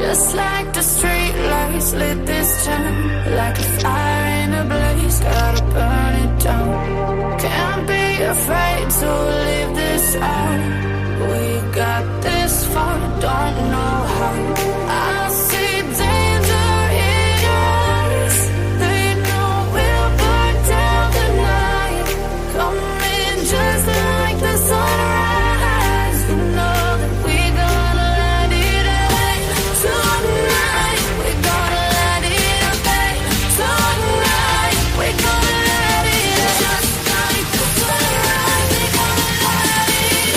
Just like the street lights lit this town, like a fire in a blaze, gotta burn it down. Can't be afraid to leave this out. We got this far, don't know how. I see danger in your eyes. They know we'll burn down the night. Coming just like the sunrise. You know that we gonna let it rain tonight. We gonna let it rain tonight. We gonna let it just like the sunrise. We gonna let it rain.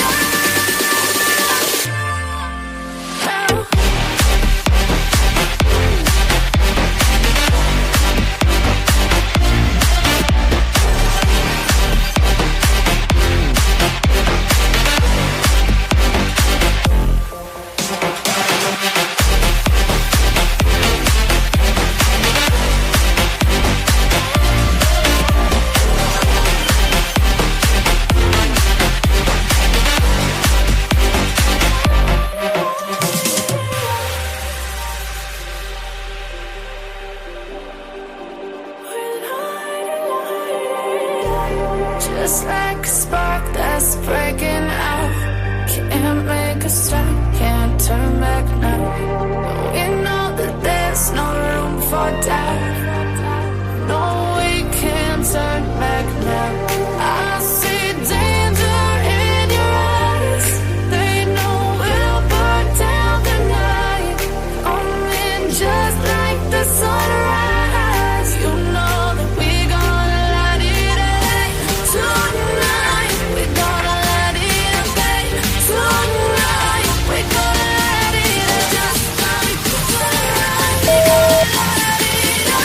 Just like a spark that's breaking out. Can't make a stop, can't turn back now. We know that there's no room for doubt. No, we can't turn back now. I see danger in your eyes. They know we'll burn down the night. Coming just like the sunrise. You know that we gonna let it rain tonight. We gonna let it rain tonight. We gonna let it just like the sunrise. We gonna let it rain.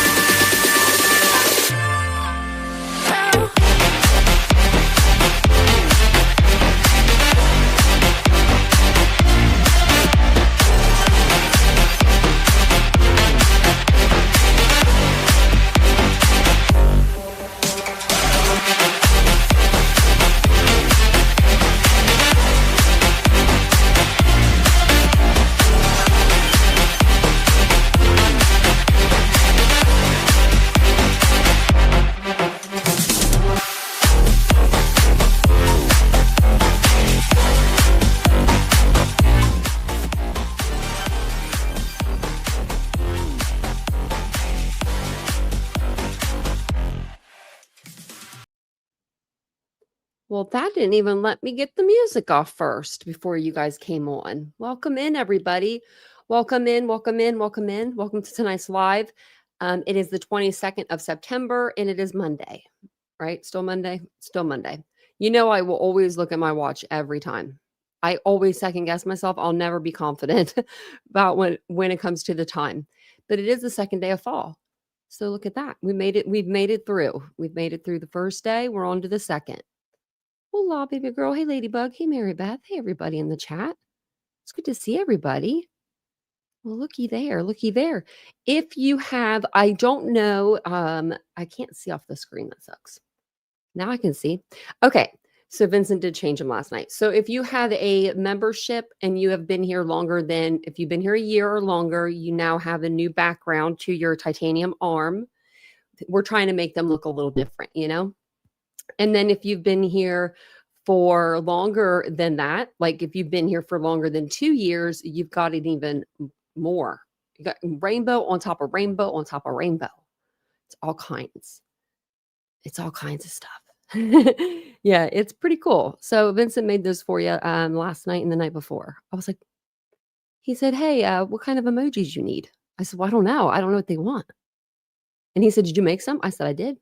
Well, that didn't even let me get the music off first before you guys came on. Welcome in, everybody. Welcome in, welcome in, welcome in. Welcome to tonight's live. It is the 22nd of September and it is Monday, right? Still Monday? Still Monday. You know, I will always look at my watch every time. I always second guess myself. I'll never be confident about when it comes to the time. But it is the second day of fall. So look at that. We made it. We've made it through. We've made it through the first day. We're on to the second. Hola, baby girl. Hey, Ladybug. Hey, Mary Beth. Hey, everybody in the chat. It's good to see everybody. Well, looky there. Looky there. If you have, I don't know, I can't see off the screen. That sucks. Now I can see. Okay. So Vincent did change them last night. So if you have a membership and you have been here longer than, if you've been here a year or longer, you now have a new background to your titanium arm. We're trying to make them look a little different, you know? And then if you've been here for longer than that, like if you've been here for longer than 2 years, you've got it even more. You got rainbow on top of rainbow on top of rainbow. It's all kinds. It's all kinds of stuff. Yeah, it's pretty cool. So Vincent made those for you last night and the night before. I was like, he said, hey, what kind of emojis you need? I said, well, I don't know. I don't know what they want. And he said, did you make some? I said, I did.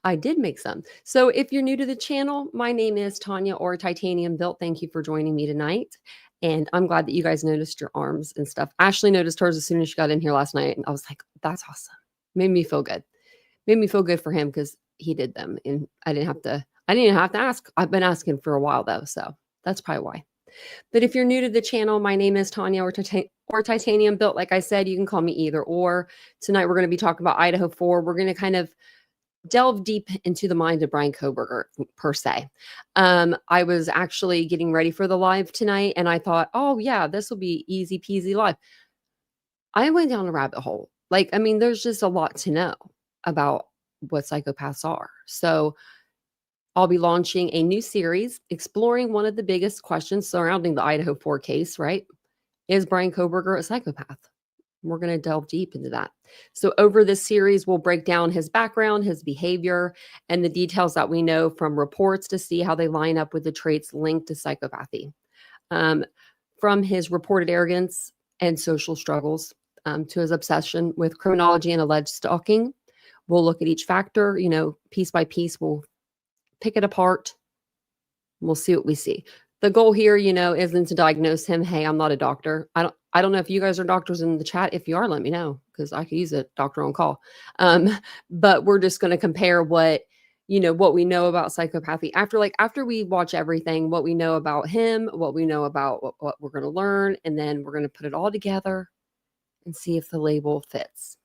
I did make some. So if you're new to the channel, my name is Tanya or Titanium Built. Thank you for joining me tonight. And I'm glad that you guys noticed your arms and stuff. Ashley noticed hers as soon as she got in here last night. And I was like, that's awesome. Made me feel good. Made me feel good for him because he did them. And I didn't even have to ask. I've been asking for a while though. So that's probably why. But if you're new to the channel, my name is Tanya or Titanium Built. Like I said, you can call me either or. Tonight we're going to be talking about Idaho 4. We're going to kind of delve deep into the mind of Bryan Kohberger per se. I was actually getting ready for the live tonight and I thought, oh yeah, this will be easy peasy live. I went down a rabbit hole. Like, I mean, there's just a lot to know about what psychopaths are. So I'll be launching a new series exploring one of the biggest questions surrounding the Idaho 4 case, right? Is Bryan Kohberger a psychopath? We're going to delve deep into that. So over this series, we'll break down his background, his behavior, and the details that we know from reports to see how they line up with the traits linked to psychopathy. From his reported arrogance and social struggles to his obsession with criminology and alleged stalking, we'll look at each factor, piece by piece. We'll pick it apart. We'll see what we see. The goal here, isn't to diagnose him. Hey, I'm not a doctor. I don't know if you guys are doctors in the chat. If you are, let me know because I could use a doctor on call. But we're just going to compare what we know about psychopathy after we watch everything, what we know about him, what we know about what we're going to learn, and then we're going to put it all together and see if the label fits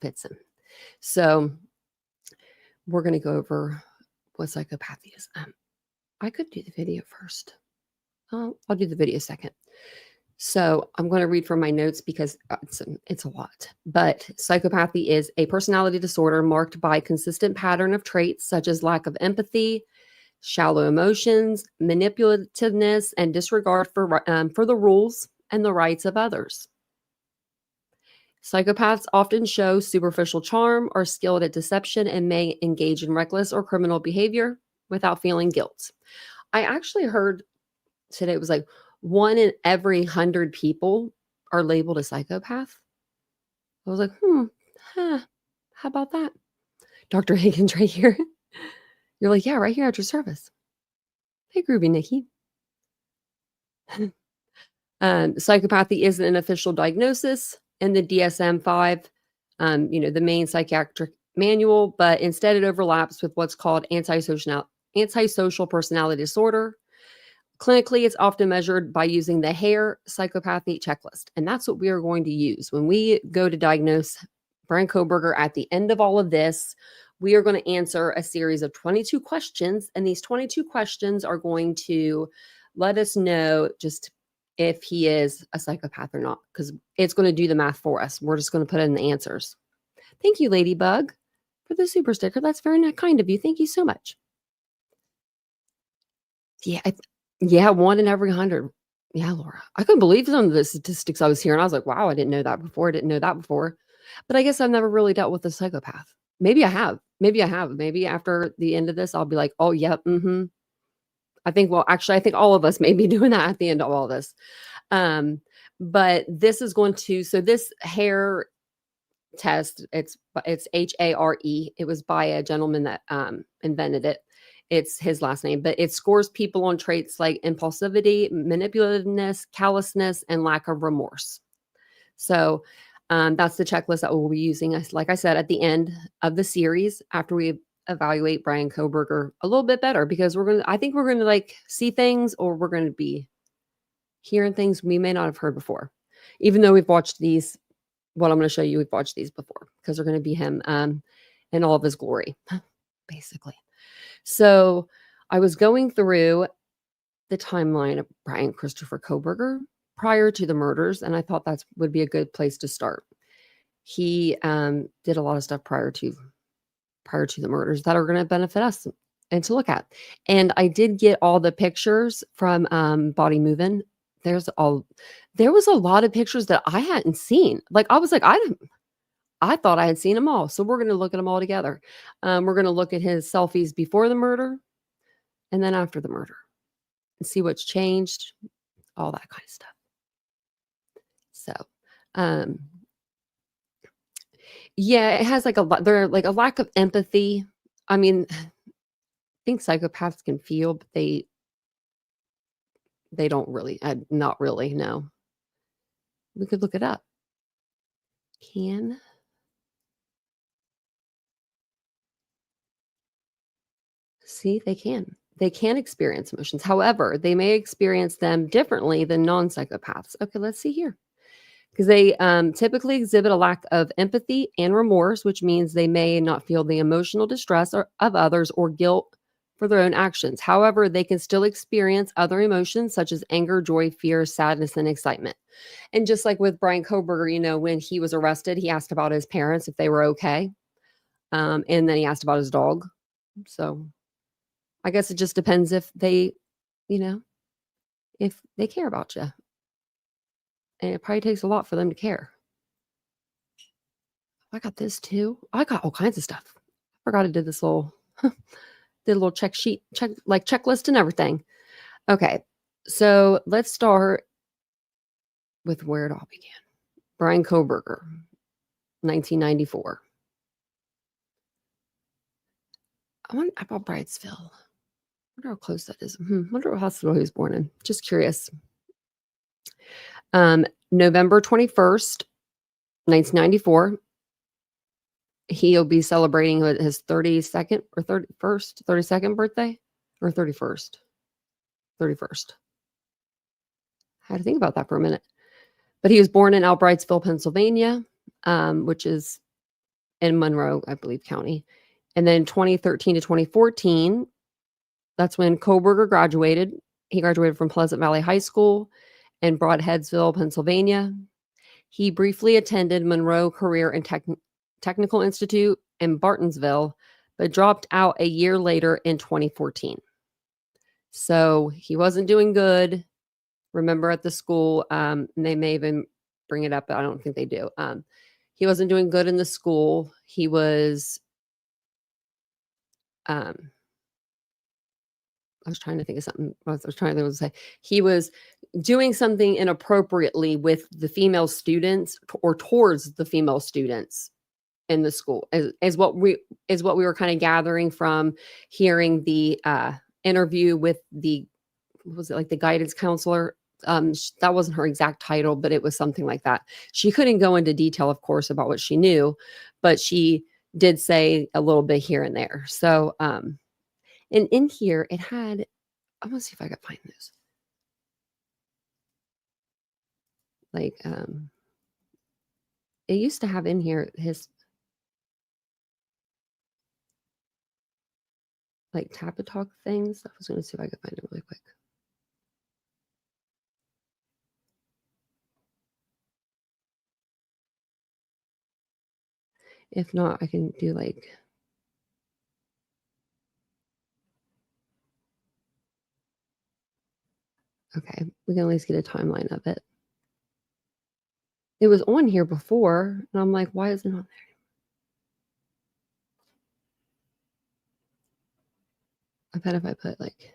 him. So we're going to go over what psychopathy is. I could do the video first. I'll do the video second. So I'm going to read from my notes because it's a lot. But psychopathy is a personality disorder marked by consistent pattern of traits such as lack of empathy, shallow emotions, manipulativeness, and disregard for the rules and the rights of others. Psychopaths often show superficial charm, are skilled at deception, and may engage in reckless or criminal behavior without feeling guilt. I actually heard today it was like 1 in every 100 people are labeled a psychopath. I was like, how about that? Dr. Higgins right here. You're like, yeah, right here at your service. Hey, groovy Nikki. Psychopathy isn't an official diagnosis in the DSM-5, the main psychiatric manual, but instead it overlaps with what's called antisocial personality disorder. Clinically, it's often measured by using the Hare Psychopathy Checklist, and that's what we are going to use when we go to diagnose Bryan Kohberger. At the end of all of this, we are going to answer a series of 22 questions, and these 22 questions are going to let us know just if he is a psychopath or not, because it's going to do the math for us. We're just going to put in the answers. Thank you, Ladybug, for the super sticker. That's very kind of you. Thank you so much. Yeah, 1 in every 100. Yeah, Laura. I couldn't believe some of the statistics I was hearing. I was like, wow, I didn't know that before. But I guess I've never really dealt with a psychopath. Maybe I have. Maybe after the end of this, I'll be like, oh, yep, I think all of us may be doing that at the end of all this. But this is going to, so this Hare test, it's Hare. It was by a gentleman that invented it. It's his last name, but it scores people on traits like impulsivity, manipulativeness, callousness, and lack of remorse. So that's the checklist that we'll be using, like I said, at the end of the series after we evaluate Bryan Kohberger a little bit better, because I think we're going to like see things, or we're going to be hearing things we may not have heard before, even though we've watched these. What I'm going to show you, we've watched these before, because they're going to be him in all of his glory, basically. So I was going through the timeline of Bryan Christopher Kohberger prior to the murders, and I thought that would be a good place to start. He did a lot of stuff prior to the murders that are going to benefit us and to look at. And I did get all the pictures from Body Movin'. There was a lot of pictures that I hadn't seen. Like, I was like, I thought I had seen them all. So we're going to look at them all together. We're going to look at his selfies before the murder and then after the murder and see what's changed, all that kind of stuff. So, yeah, it has like a lack of empathy. I mean, I think psychopaths can feel, but they don't really, not really, no. We could look it up. See, they can. They can experience emotions. However, they may experience them differently than non-psychopaths. Okay, let's see here. Because they typically exhibit a lack of empathy and remorse, which means they may not feel the emotional distress of others or guilt for their own actions. However, they can still experience other emotions such as anger, joy, fear, sadness, and excitement. And just like with Bryan Kohberger, when he was arrested, he asked about his parents if they were okay. And then he asked about his dog. So I guess it just depends if they, if they care about you. And it probably takes a lot for them to care. I got this too. I got all kinds of stuff. I forgot I did this little checklist and everything. Okay. So let's start with where it all began. Bryan Kohberger, 1994. I wonder about Bridesville. I wonder how close that is. Wonder what hospital he was born in. Just curious. November 21st, 1994. He'll be celebrating his 32nd or 32nd birthday or 31st. 31st. I had to think about that for a minute. But he was born in Albrightsville, Pennsylvania, which is in Monroe, I believe, County. And then 2013 to 2014, that's when Kohberger graduated. He graduated from Pleasant Valley High School in Broadheadsville, Pennsylvania. He briefly attended Monroe Career and Technical Institute in Bartonsville, but dropped out a year later in 2014. So he wasn't doing good. Remember at the school, they may even bring it up, but I don't think they do. He wasn't doing good in the school. He was, I was trying to think of something. He was doing something inappropriately with the female students or towards the female students in the school, is what we were kind of gathering from hearing the interview with the, what was it, like the guidance counselor? That wasn't her exact title, but it was something like that. She couldn't go into detail, of course, about what she knew, but she did say a little bit here and there. So, and in here it had, I want to see if I could find this. Like, it used to have in here his like tap and talk things. I was going to see if I could find it really quick. If not, I can do like, okay, we can at least get a timeline of it. It was on here before, and I'm like, why isn't it on there? I bet if I put like,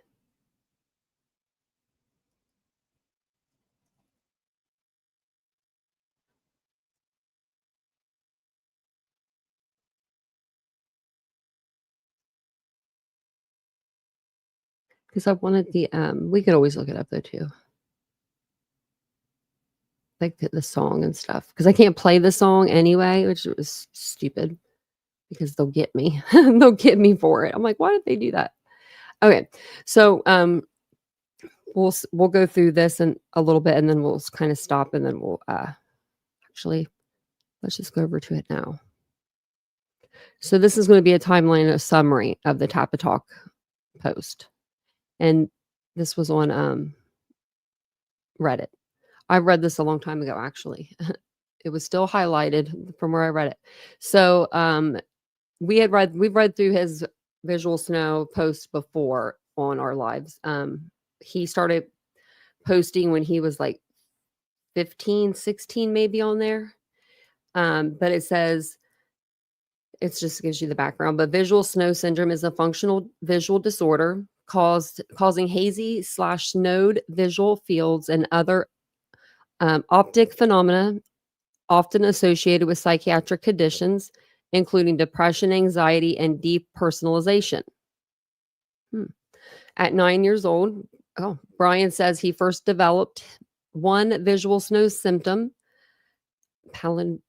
because I wanted the, we could always look it up though too. Like the song and stuff, because I can't play the song anyway, which was stupid because they'll get me. They'll get me for it. I'm like, why did they do that? Okay, so we'll go through this in a little bit, and then we'll kind of stop, and then we'll actually let's just go over to it now. So this is going to be a timeline, a summary of the Tap a Talk post, and this was on Reddit. I read this a long time ago, actually. It was still highlighted from where I read it. So we've read through his Visual Snow post before on our lives. He started posting when he was like 15, 16 maybe on there. But it says, it just gives you the background, but visual snow syndrome is a functional visual disorder causing hazy/snowed visual fields and other optic phenomena often associated with psychiatric conditions, including depression, anxiety, and depersonalization. At 9 years old, Bryan says he first developed one visual snow symptom. I'm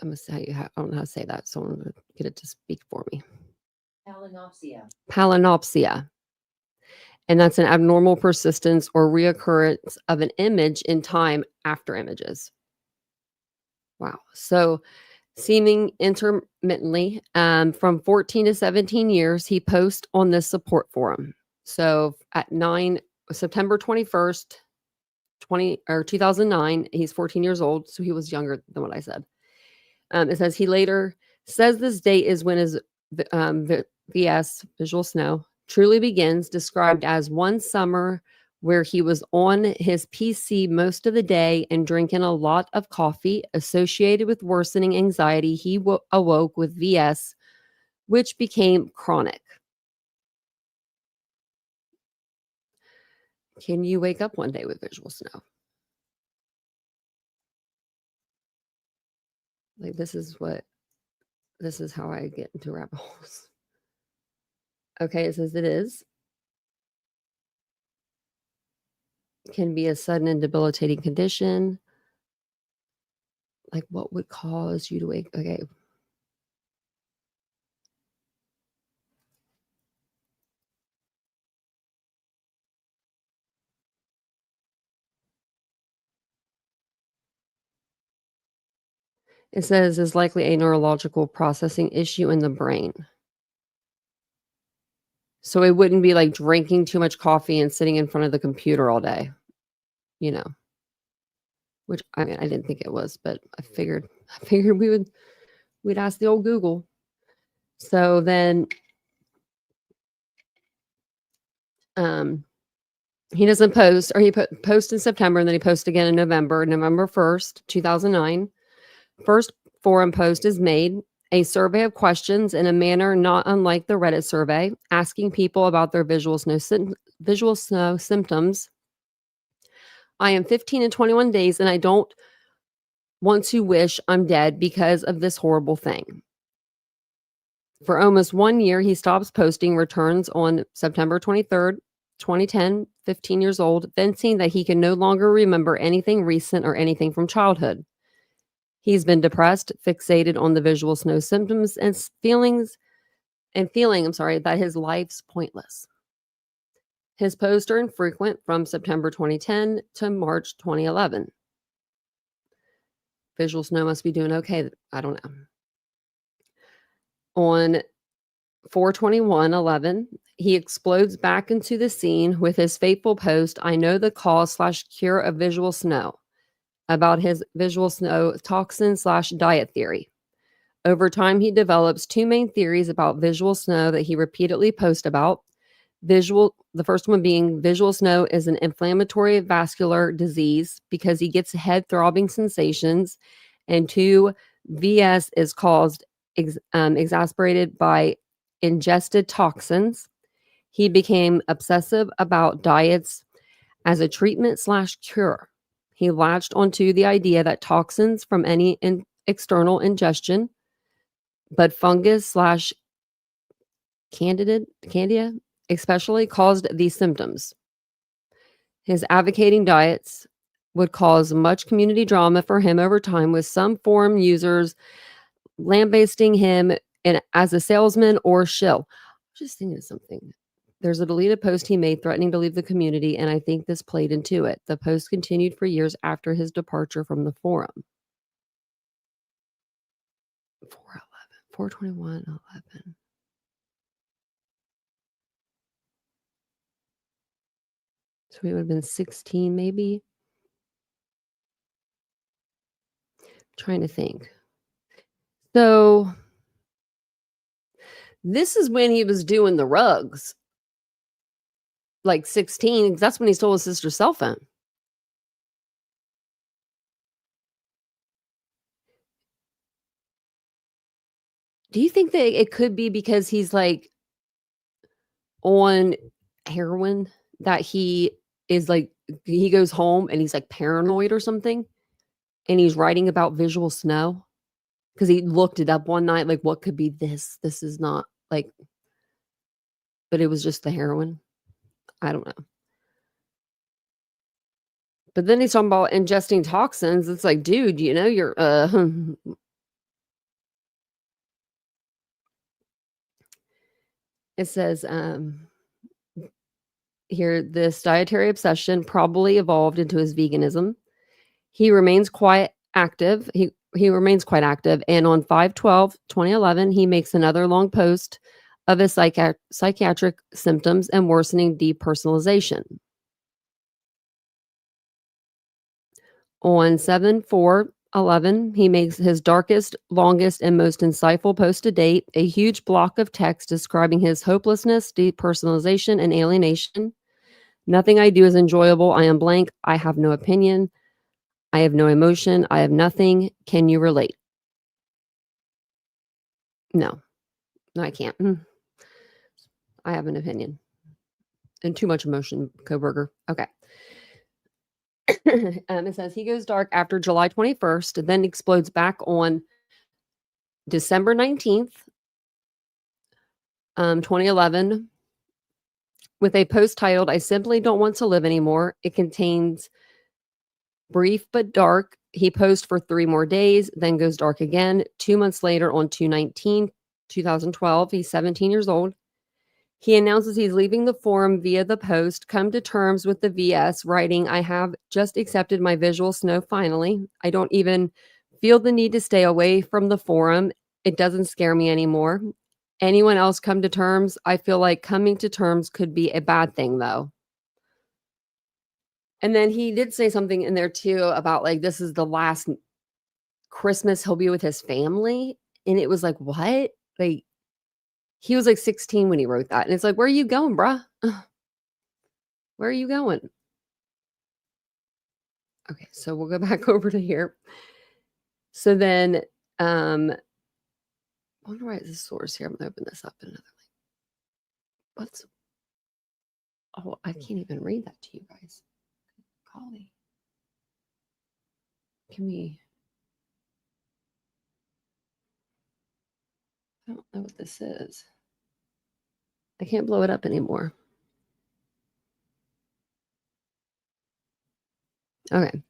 gonna say, I don't know how to say that, so I'm gonna get it to speak for me. Palinopsia. And that's an abnormal persistence or reoccurrence of an image in time after images. Wow. So seeming intermittently. From 14 to 17 years, he posts on this support forum. So at September 21st, 2009, he's 14 years old, so he was younger than what I said. It says he later says this date is when his VS, visual snow, truly begins, described as one summer where he was on his PC most of the day and drinking a lot of coffee associated with worsening anxiety. He awoke with VS, which became chronic. Can you wake up one day with visual snow? Like, this is how I get into rabbit holes. Okay, it says it is. Can be a sudden and debilitating condition. Like, what would cause you to wake? Okay. It says is likely a neurological processing issue in the brain. So it wouldn't be like drinking too much coffee and sitting in front of the computer all day, you know. Which, I mean, I didn't think it was, but I figured we'd ask the old Google. So then he doesn't post, or he post in September, and then he posts again in November 1st, 2009. First forum post is made, a survey of questions in a manner not unlike the Reddit survey, asking people about their visual snow symptoms. I am 15 and 21 days, and I don't want to wish I'm dead because of this horrible thing. For almost 1 year, he stops posting, returns on September 23rd, 2010, 15 years old, venting that he can no longer remember anything recent or anything from childhood. He's been depressed, fixated on the visual snow symptoms and feeling that his life's pointless. His posts are infrequent from September 2010 to March 2011. Visual snow must be doing okay. I don't know. On 4/21/11, he explodes back into the scene with his fateful post, I know the cause/cure of visual snow, about his visual snow toxin/diet theory. Over time, he develops two main theories about visual snow that he repeatedly posts about. The first one being visual snow is an inflammatory vascular disease because he gets head throbbing sensations. And two, VS is caused exacerbated by ingested toxins. He became obsessive about diets as a treatment/cure. He latched onto the idea that toxins from any external ingestion, but fungus/candida especially caused these symptoms. His advocating diets would cause much community drama for him over time, with some forum users lambasting him as a salesman or shill. I'm just thinking of something. There's a deleted post he made threatening to leave the community, and I think this played into it. The post continued for years after his departure from the forum. 4/21/11. So he would have been 16, maybe. Trying to think. So this is when he was doing the rugs. Like 16, 'cause that's when he stole his sister's cell phone. Do you think that it could be because he's like on heroin, that he is like, he goes home and he's like paranoid or something, and he's writing about visual snow because he looked it up one night, like, what could be this? This is not like, but it was just the heroin. I don't know. But then he's talking about ingesting toxins. It's like, dude, you know, you're it says here, this dietary obsession probably evolved into his veganism. He remains quite active. he remains quite active. And on 5/12/2011, he makes another long post of his psychiatric symptoms and worsening depersonalization. On 7/4/11, he makes his darkest, longest, and most insightful post to date, a huge block of text describing his hopelessness, depersonalization, and alienation. Nothing I do is enjoyable. I am blank. I have no opinion. I have no emotion. I have nothing. Can you relate? No, I can't. I have an opinion and too much emotion, Kohberger. Okay. It says he goes dark after July 21st, then explodes back on December 19th, 2011, with a post titled, I simply don't want to live anymore. It contains brief but dark. He posts for 3 more days, then goes dark again. 2 months later, on 2/19/2012, he's 17 years old. He announces he's leaving the forum via the post, come to terms with the VS, writing, I have just accepted my visual snow finally. I don't even feel the need to stay away from the forum. It doesn't scare me anymore. Anyone else come to terms? I feel like coming to terms could be a bad thing, though. And then he did say something in there too about like, this is the last Christmas he'll be with his family. And it was like, what? Like, he was like 16 when he wrote that. And it's like, where are you going, bruh? Where are you going? Okay, so we'll go back over to here. So then, I wonder why is this source here? I'm gonna open this up in another link. What's, oh, I can't even read that to you guys. Golly. Can we, I don't know what this is. I can't blow it up anymore. Okay.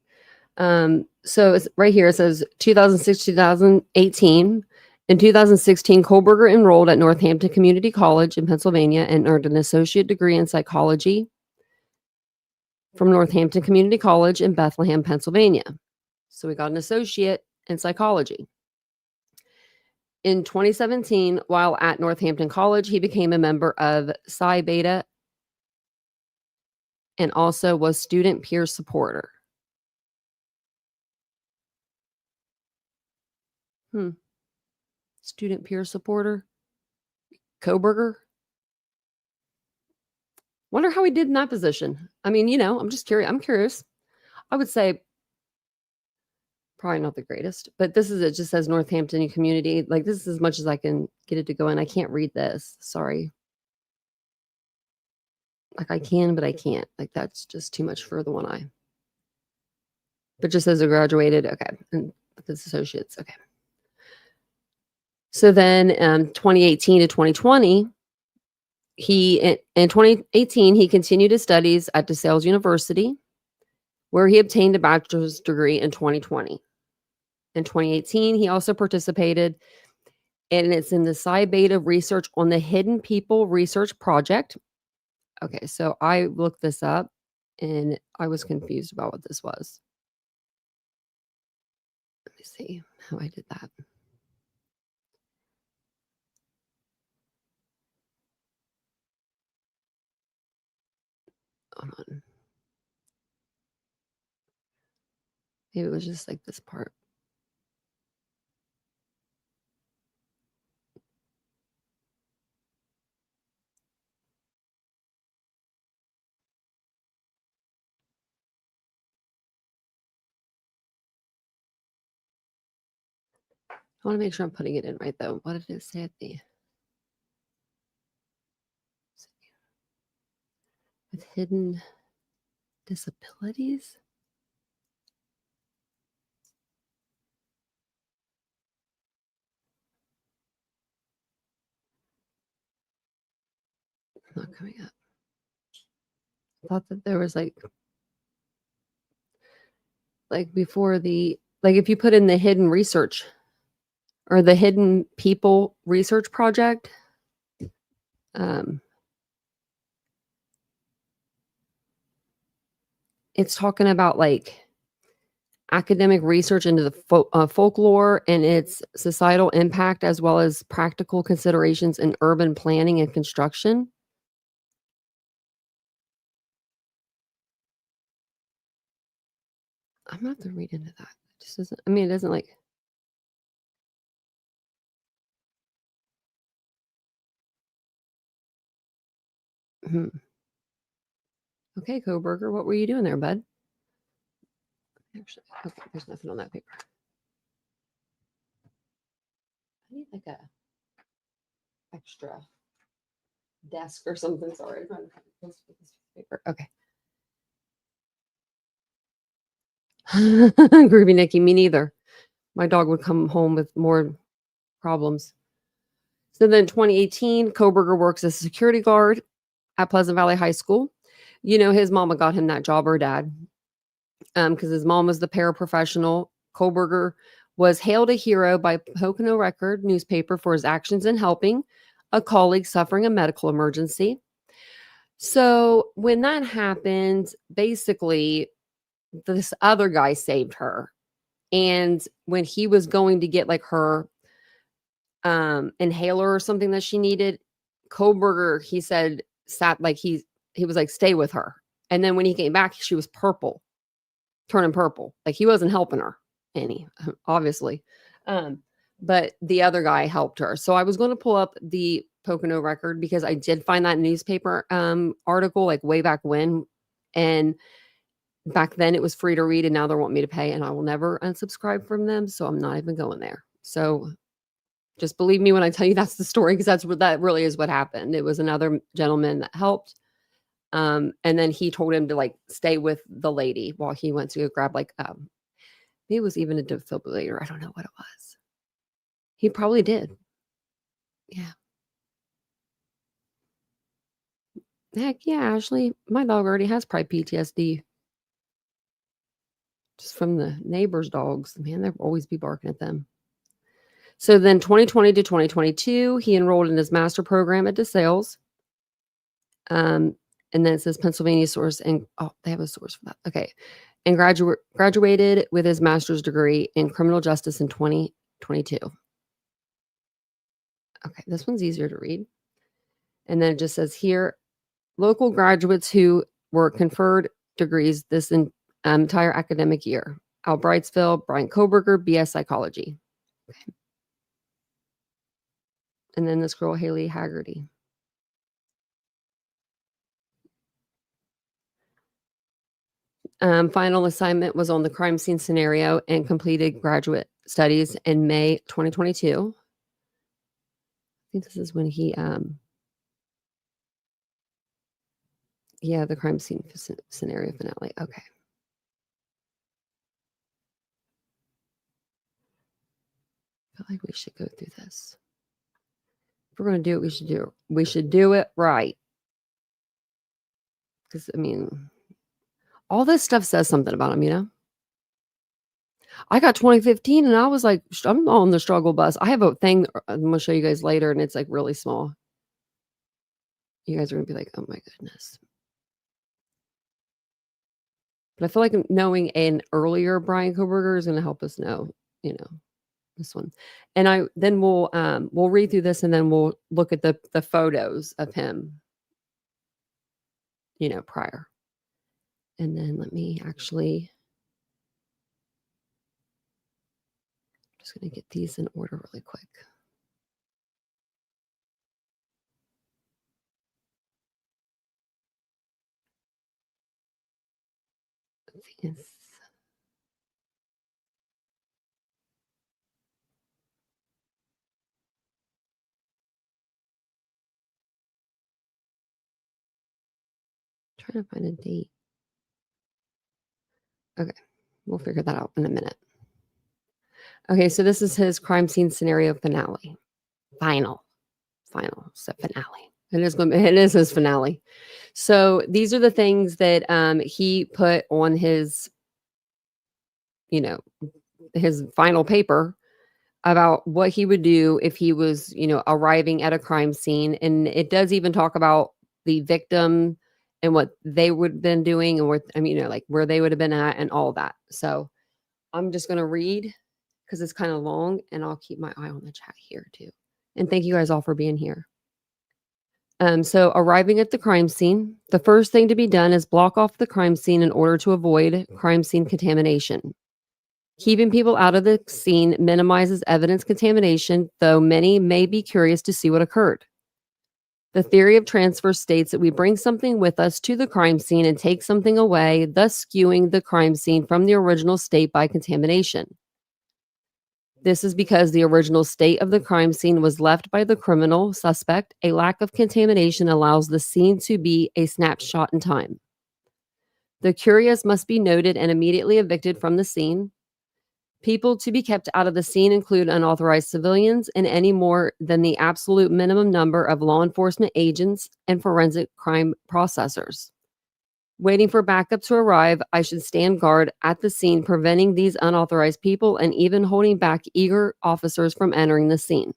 So it's right here. It says 2006, 2018. In 2016, Kohberger enrolled at Northampton Community College in Pennsylvania and earned an associate degree in psychology from Northampton Community College in Bethlehem, Pennsylvania. So we got an associate in psychology. In 2017, while at Northampton College, he became a member of Psi Beta and also was student peer supporter. Student peer supporter? Kohberger? Wonder how he did in that position. I mean, I'm just curious. I'm curious. I would say probably not the greatest, but this is, it just says Northampton Community. Like, this is as much as I can get it to go in. I can't read this. Sorry. Like, I can, but I can't. Like, that's just too much for the one eye. But just says a graduated. Okay. And with his associates. Okay. So then 2018 to 2020, in 2018, he continued his studies at DeSales University, where he obtained a bachelor's degree in 2020. In 2018, he also participated, and it's in the Psi Beta research on the Hidden People Research Project. Okay, so I looked this up, and I was confused about what this was. Let me see how I did that. Hold on. Maybe it was just like this part. I want to make sure I'm putting it in right, though. What did it say at the... With hidden disabilities? Not coming up. I thought that there was like before the, like if you put in the hidden research or the Hidden People Research Project, it's talking about like academic research into the folklore and its societal impact, as well as practical considerations in urban planning and construction. I'm gonna have to read into that. It just doesn't, I mean, it doesn't like. Okay, Kohberger, what were you doing there, bud? Actually, okay, there's nothing on that paper. I need like a extra desk or something. Sorry, I'm trying to find this paper. Okay. Groovy Nikki, me neither. My dog would come home with more problems. So then 2018, Kohberger works as a security guard at Pleasant Valley High School. You know, his mama got him that job, or dad, because his mom was the paraprofessional. Kohberger was hailed a hero by Pocono Record newspaper for his actions in helping a colleague suffering a medical emergency. So when that happened, basically, this other guy saved her. And when he was going to get like her inhaler or something that she needed, Kohberger, he said, sat like he was like, stay with her. And then when he came back, she was purple, turning purple. Like he wasn't helping her any, obviously. But the other guy helped her. So I was going to pull up the Pocono Record because I did find that newspaper article like way back when. And back then it was free to read, and now they want me to pay, and I will never unsubscribe from them. So I'm not even going there. So just believe me when I tell you that's the story, because that really is what happened. It was another gentleman that helped. And then he told him to like stay with the lady while he went to grab like maybe it was even a defibrillator. I don't know what it was. He probably did. Yeah. Heck yeah, Ashley. My dog already has probably PTSD. Just from the neighbors' dogs. Man, they'll always be barking at them. So then 2020 to 2022, he enrolled in his master program at DeSales. And then it says Pennsylvania source, and they have a source for that. Okay. And graduated with his master's degree in criminal justice in 2022. Okay, this one's easier to read. And then it just says here, local graduates who were conferred degrees this entire academic year. Al Brightsville, Bryan Kohberger, BS Psychology. Okay. And then this girl, Haley Haggerty. Final assignment was on the crime scene scenario and completed graduate studies in May 2022. I think this is when he, the crime scene scenario finale. Okay. I feel like we should go through this. If we're going to do it, we should do it right. Because, I mean, all this stuff says something about him, you know? I got 2015 and I was like, I'm on the struggle bus. I have a thing I'm going to show you guys later, and it's like really small. You guys are going to be like, oh my goodness. But I feel like knowing an earlier Bryan Kohberger is going to help us know, you know, this one. And then we'll read through this, and then we'll look at the photos of him, you know, prior. And then let me actually, I'm just going to get these in order really quick. Yes. Trying to find a date. Okay, we'll figure that out in a minute. Okay, so this is his crime scene scenario finale. Final. So finale. It is his finale. So these are the things that he put on his, you know, his final paper about what he would do if he was, you know, arriving at a crime scene. And it does even talk about the victim and what they would have been doing, and what, I mean, you know, like where they would have been at and all that. So I'm just going to read because it's kind of long, and I'll keep my eye on the chat here too. And thank you guys all for being here. So arriving at the crime scene, the first thing to be done is block off the crime scene in order to avoid crime scene contamination. Keeping people out of the scene minimizes evidence contamination, though many may be curious to see what occurred. The theory of transfer states that we bring something with us to the crime scene and take something away, thus skewing the crime scene from the original state by contamination. This is because the original state of the crime scene was left by the criminal suspect. A lack of contamination allows the scene to be a snapshot in time. The curious must be noted and immediately evicted from the scene. People to be kept out of the scene include unauthorized civilians and any more than the absolute minimum number of law enforcement agents and forensic crime processors. Waiting for backup to arrive, I should stand guard at the scene, preventing these unauthorized people and even holding back eager officers from entering the scene.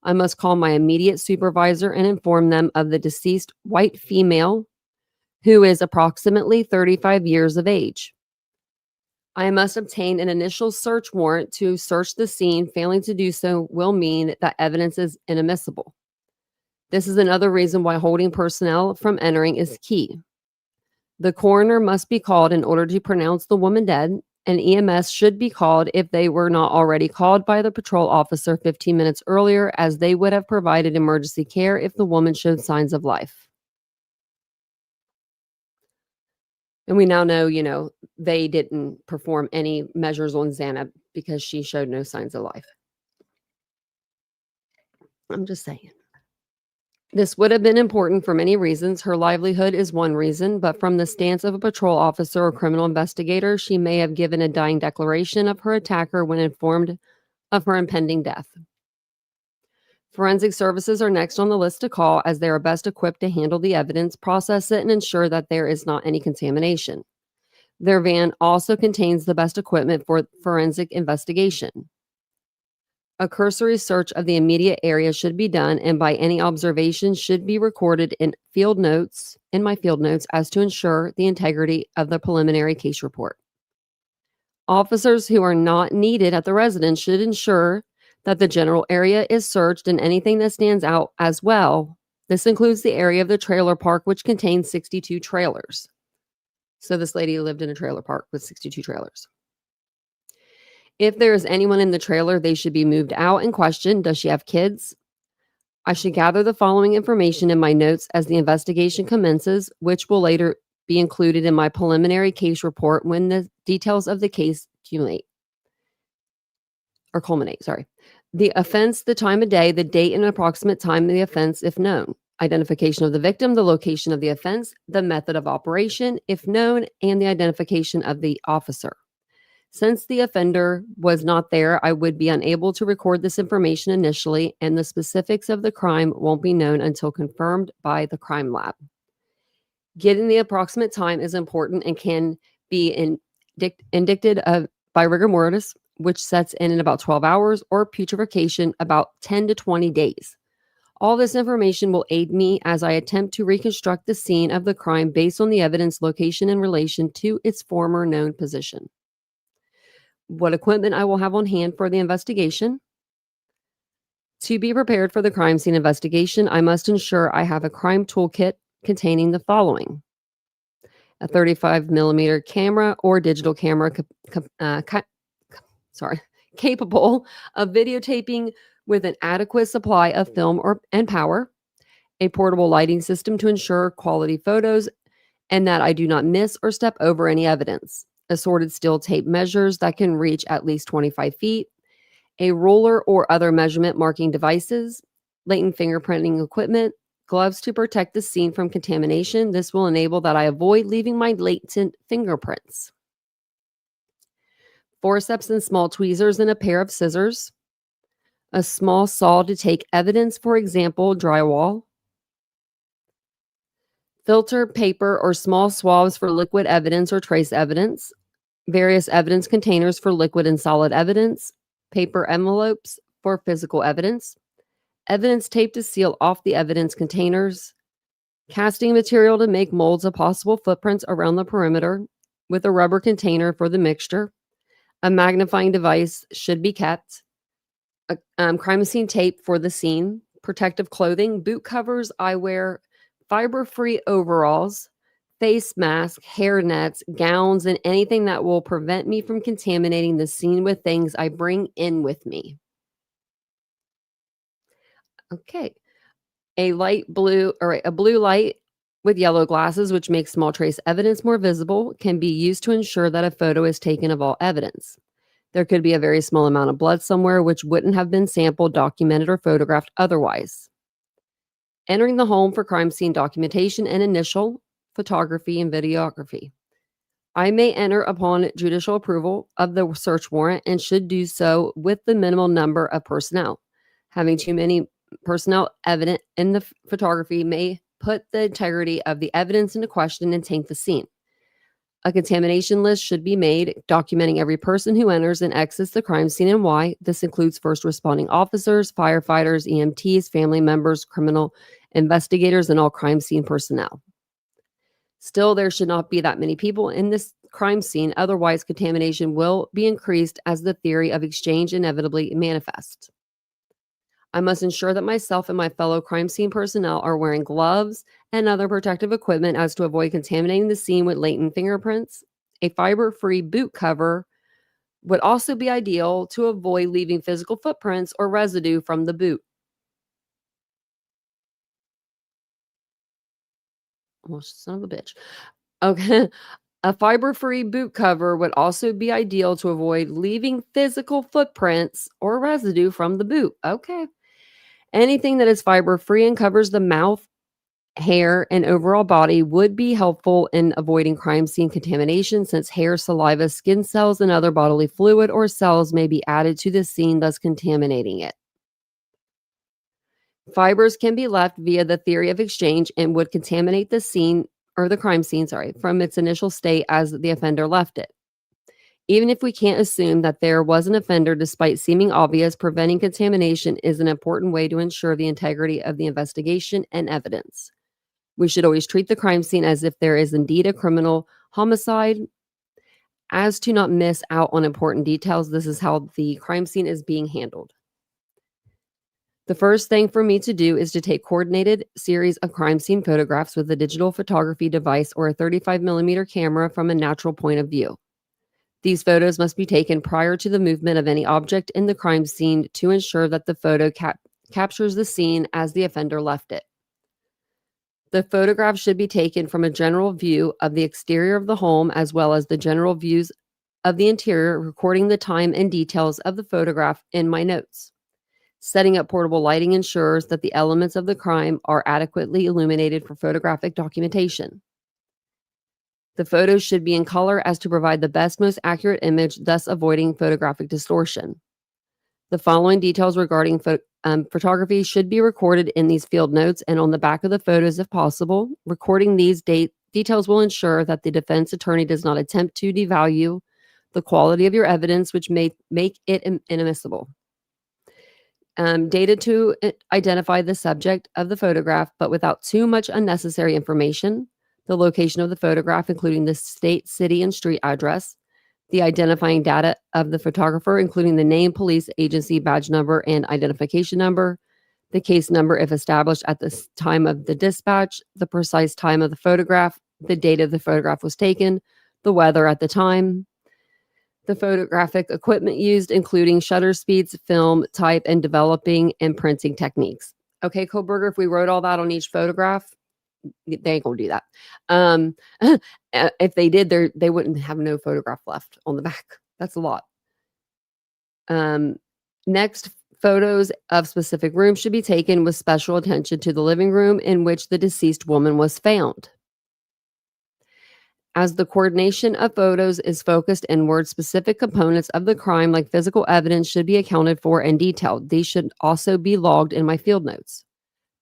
I must call my immediate supervisor and inform them of the deceased white female, who is approximately 35 years of age. I must obtain an initial search warrant to search the scene. Failing to do so will mean that evidence is inadmissible. This is another reason why holding personnel from entering is key. The coroner must be called in order to pronounce the woman dead, and EMS should be called if they were not already called by the patrol officer 15 minutes earlier, as they would have provided emergency care if the woman showed signs of life. And we now know, they didn't perform any measures on Xana because she showed no signs of life. I'm just saying. This would have been important for many reasons. Her livelihood is one reason, but from the stance of a patrol officer or criminal investigator, she may have given a dying declaration of her attacker when informed of her impending death. Forensic services are next on the list to call, as they are best equipped to handle the evidence, process it, and ensure that there is not any contamination. Their van also contains the best equipment for forensic investigation. A cursory search of the immediate area should be done, and by any observations should be recorded in my field notes as to ensure the integrity of the preliminary case report. Officers who are not needed at the residence should ensure that the general area is searched and anything that stands out as well. This includes the area of the trailer park, which contains 62 trailers. So this lady lived in a trailer park with 62 trailers. If there is anyone in the trailer, they should be moved out and questioned. Does she have kids? I should gather the following information in my notes as the investigation commences, which will later be included in my preliminary case report when the details of the case culminate. The offense, the time of day, the date and approximate time of the offense, if known. Identification of the victim, the location of the offense, the method of operation, if known, and the identification of the officer. Since the offender was not there, I would be unable to record this information initially, and the specifics of the crime won't be known until confirmed by the crime lab. Getting the approximate time is important and can be indicted by rigor mortis, which sets in about 12 hours, or putrefaction about 10 to 20 days. All this information will aid me as I attempt to reconstruct the scene of the crime based on the evidence, location, in relation to its former known position. What equipment I will have on hand for the investigation. To be prepared for the crime scene investigation, I must ensure I have a crime toolkit containing the following: a 35mm camera or digital camera capable of videotaping with an adequate supply of film and power, a portable lighting system to ensure quality photos and that I do not miss or step over any evidence, assorted steel tape measures that can reach at least 25 feet, a ruler or other measurement marking devices, latent fingerprinting equipment, gloves to protect the scene from contamination. This will enable that I avoid leaving my latent fingerprints. Forceps and small tweezers and a pair of scissors, a small saw to take evidence, for example, drywall, filter paper or small swabs for liquid evidence or trace evidence, various evidence containers for liquid and solid evidence, paper envelopes for physical evidence, evidence tape to seal off the evidence containers, casting material to make molds of possible footprints around the perimeter with a rubber container for the mixture, A magnifying device should be kept. Crime scene tape for the scene, protective clothing, boot covers, eyewear, fiber-free overalls, face mask, hair nets, gowns, and anything that will prevent me from contaminating the scene with things I bring in with me. Okay. A light blue or a blue light with yellow glasses, which makes small trace evidence more visible, can be used to ensure that a photo is taken of all evidence. There could be a very small amount of blood somewhere which wouldn't have been sampled, documented, or photographed otherwise. Entering the home for crime scene documentation and initial photography and videography. I may enter upon judicial approval of the search warrant and should do so with the minimal number of personnel. Having too many personnel evident in the photography may put the integrity of the evidence into question and taint the scene. A contamination list should be made, documenting every person who enters and exits the crime scene and why. This includes first responding officers, firefighters, EMTs, family members, criminal investigators, and all crime scene personnel. Still, there should not be that many people in this crime scene, otherwise contamination will be increased as the theory of exchange inevitably manifests. I must ensure that myself and my fellow crime scene personnel are wearing gloves and other protective equipment as to avoid contaminating the scene with latent fingerprints. A fiber-free boot cover would also be ideal to avoid leaving physical footprints or residue from the boot. Oh, son of a bitch. Okay. A fiber-free boot cover would also be ideal to avoid leaving physical footprints or residue from the boot. Okay. Anything that is fiber-free and covers the mouth, hair, and overall body would be helpful in avoiding crime scene contamination, since hair, saliva, skin cells, and other bodily fluid or cells may be added to the scene, thus contaminating it. Fibers can be left via the theory of exchange and would contaminate the scene or the crime scene, from its initial state as the offender left it. Even if we can't assume that there was an offender despite seeming obvious, preventing contamination is an important way to ensure the integrity of the investigation and evidence. We should always treat the crime scene as if there is indeed a criminal homicide, as to not miss out on important details. This is how the crime scene is being handled. The first thing for me to do is to take coordinated series of crime scene photographs with a digital photography device or a 35mm camera from a natural point of view. These photos must be taken prior to the movement of any object in the crime scene to ensure that the photo captures the scene as the offender left it. The photograph should be taken from a general view of the exterior of the home as well as the general views of the interior, recording the time and details of the photograph in my notes. Setting up portable lighting ensures that the elements of the crime are adequately illuminated for photographic documentation. The photos should be in color as to provide the best, most accurate image, thus avoiding photographic distortion. The following details regarding photography should be recorded in these field notes and on the back of the photos if possible. Recording these details will ensure that the defense attorney does not attempt to devalue the quality of your evidence, which may make it inadmissible. Data to identify the subject of the photograph, but without too much unnecessary information. The location of the photograph, including the state, city, and street address. The identifying data of the photographer, including the name, police, agency, badge number, and identification number. The case number, if established at the time of the dispatch. The precise time of the photograph. The date of the photograph was taken. The weather at the time. The photographic equipment used, including shutter speeds, film type, and developing and printing techniques. Okay, Kohberger, if we wrote all that on each photograph, they ain't gonna do that. If they did, they wouldn't have no photograph left on the back. That's a lot. Next, photos of specific rooms should be taken with special attention to the living room in which the deceased woman was found. As the coordination of photos is focused inward, specific components of the crime, like physical evidence, should be accounted for and detailed. These should also be logged in my field notes.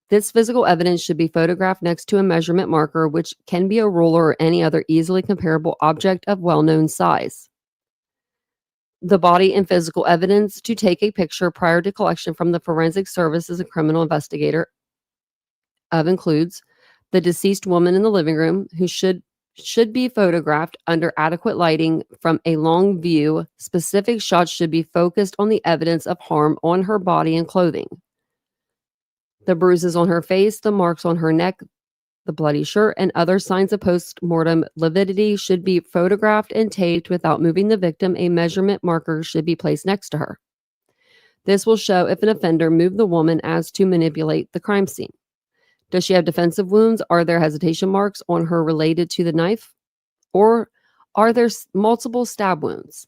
This physical evidence should be photographed next to a measurement marker, which can be a ruler or any other easily comparable object of well-known size. The body and physical evidence to take a picture prior to collection from the forensic services and criminal investigator includes the deceased woman in the living room, who should should be photographed under adequate lighting from a long view. Specific shots should be focused on the evidence of harm on her body and clothing. The bruises on her face, the marks on her neck, the bloody shirt, and other signs of post-mortem lividity should be photographed and taped without moving the victim. A measurement marker should be placed next to her. This will show if an offender moved the woman as to manipulate the crime scene. Does she have defensive wounds? Are there hesitation marks on her related to the knife? Or are there multiple stab wounds?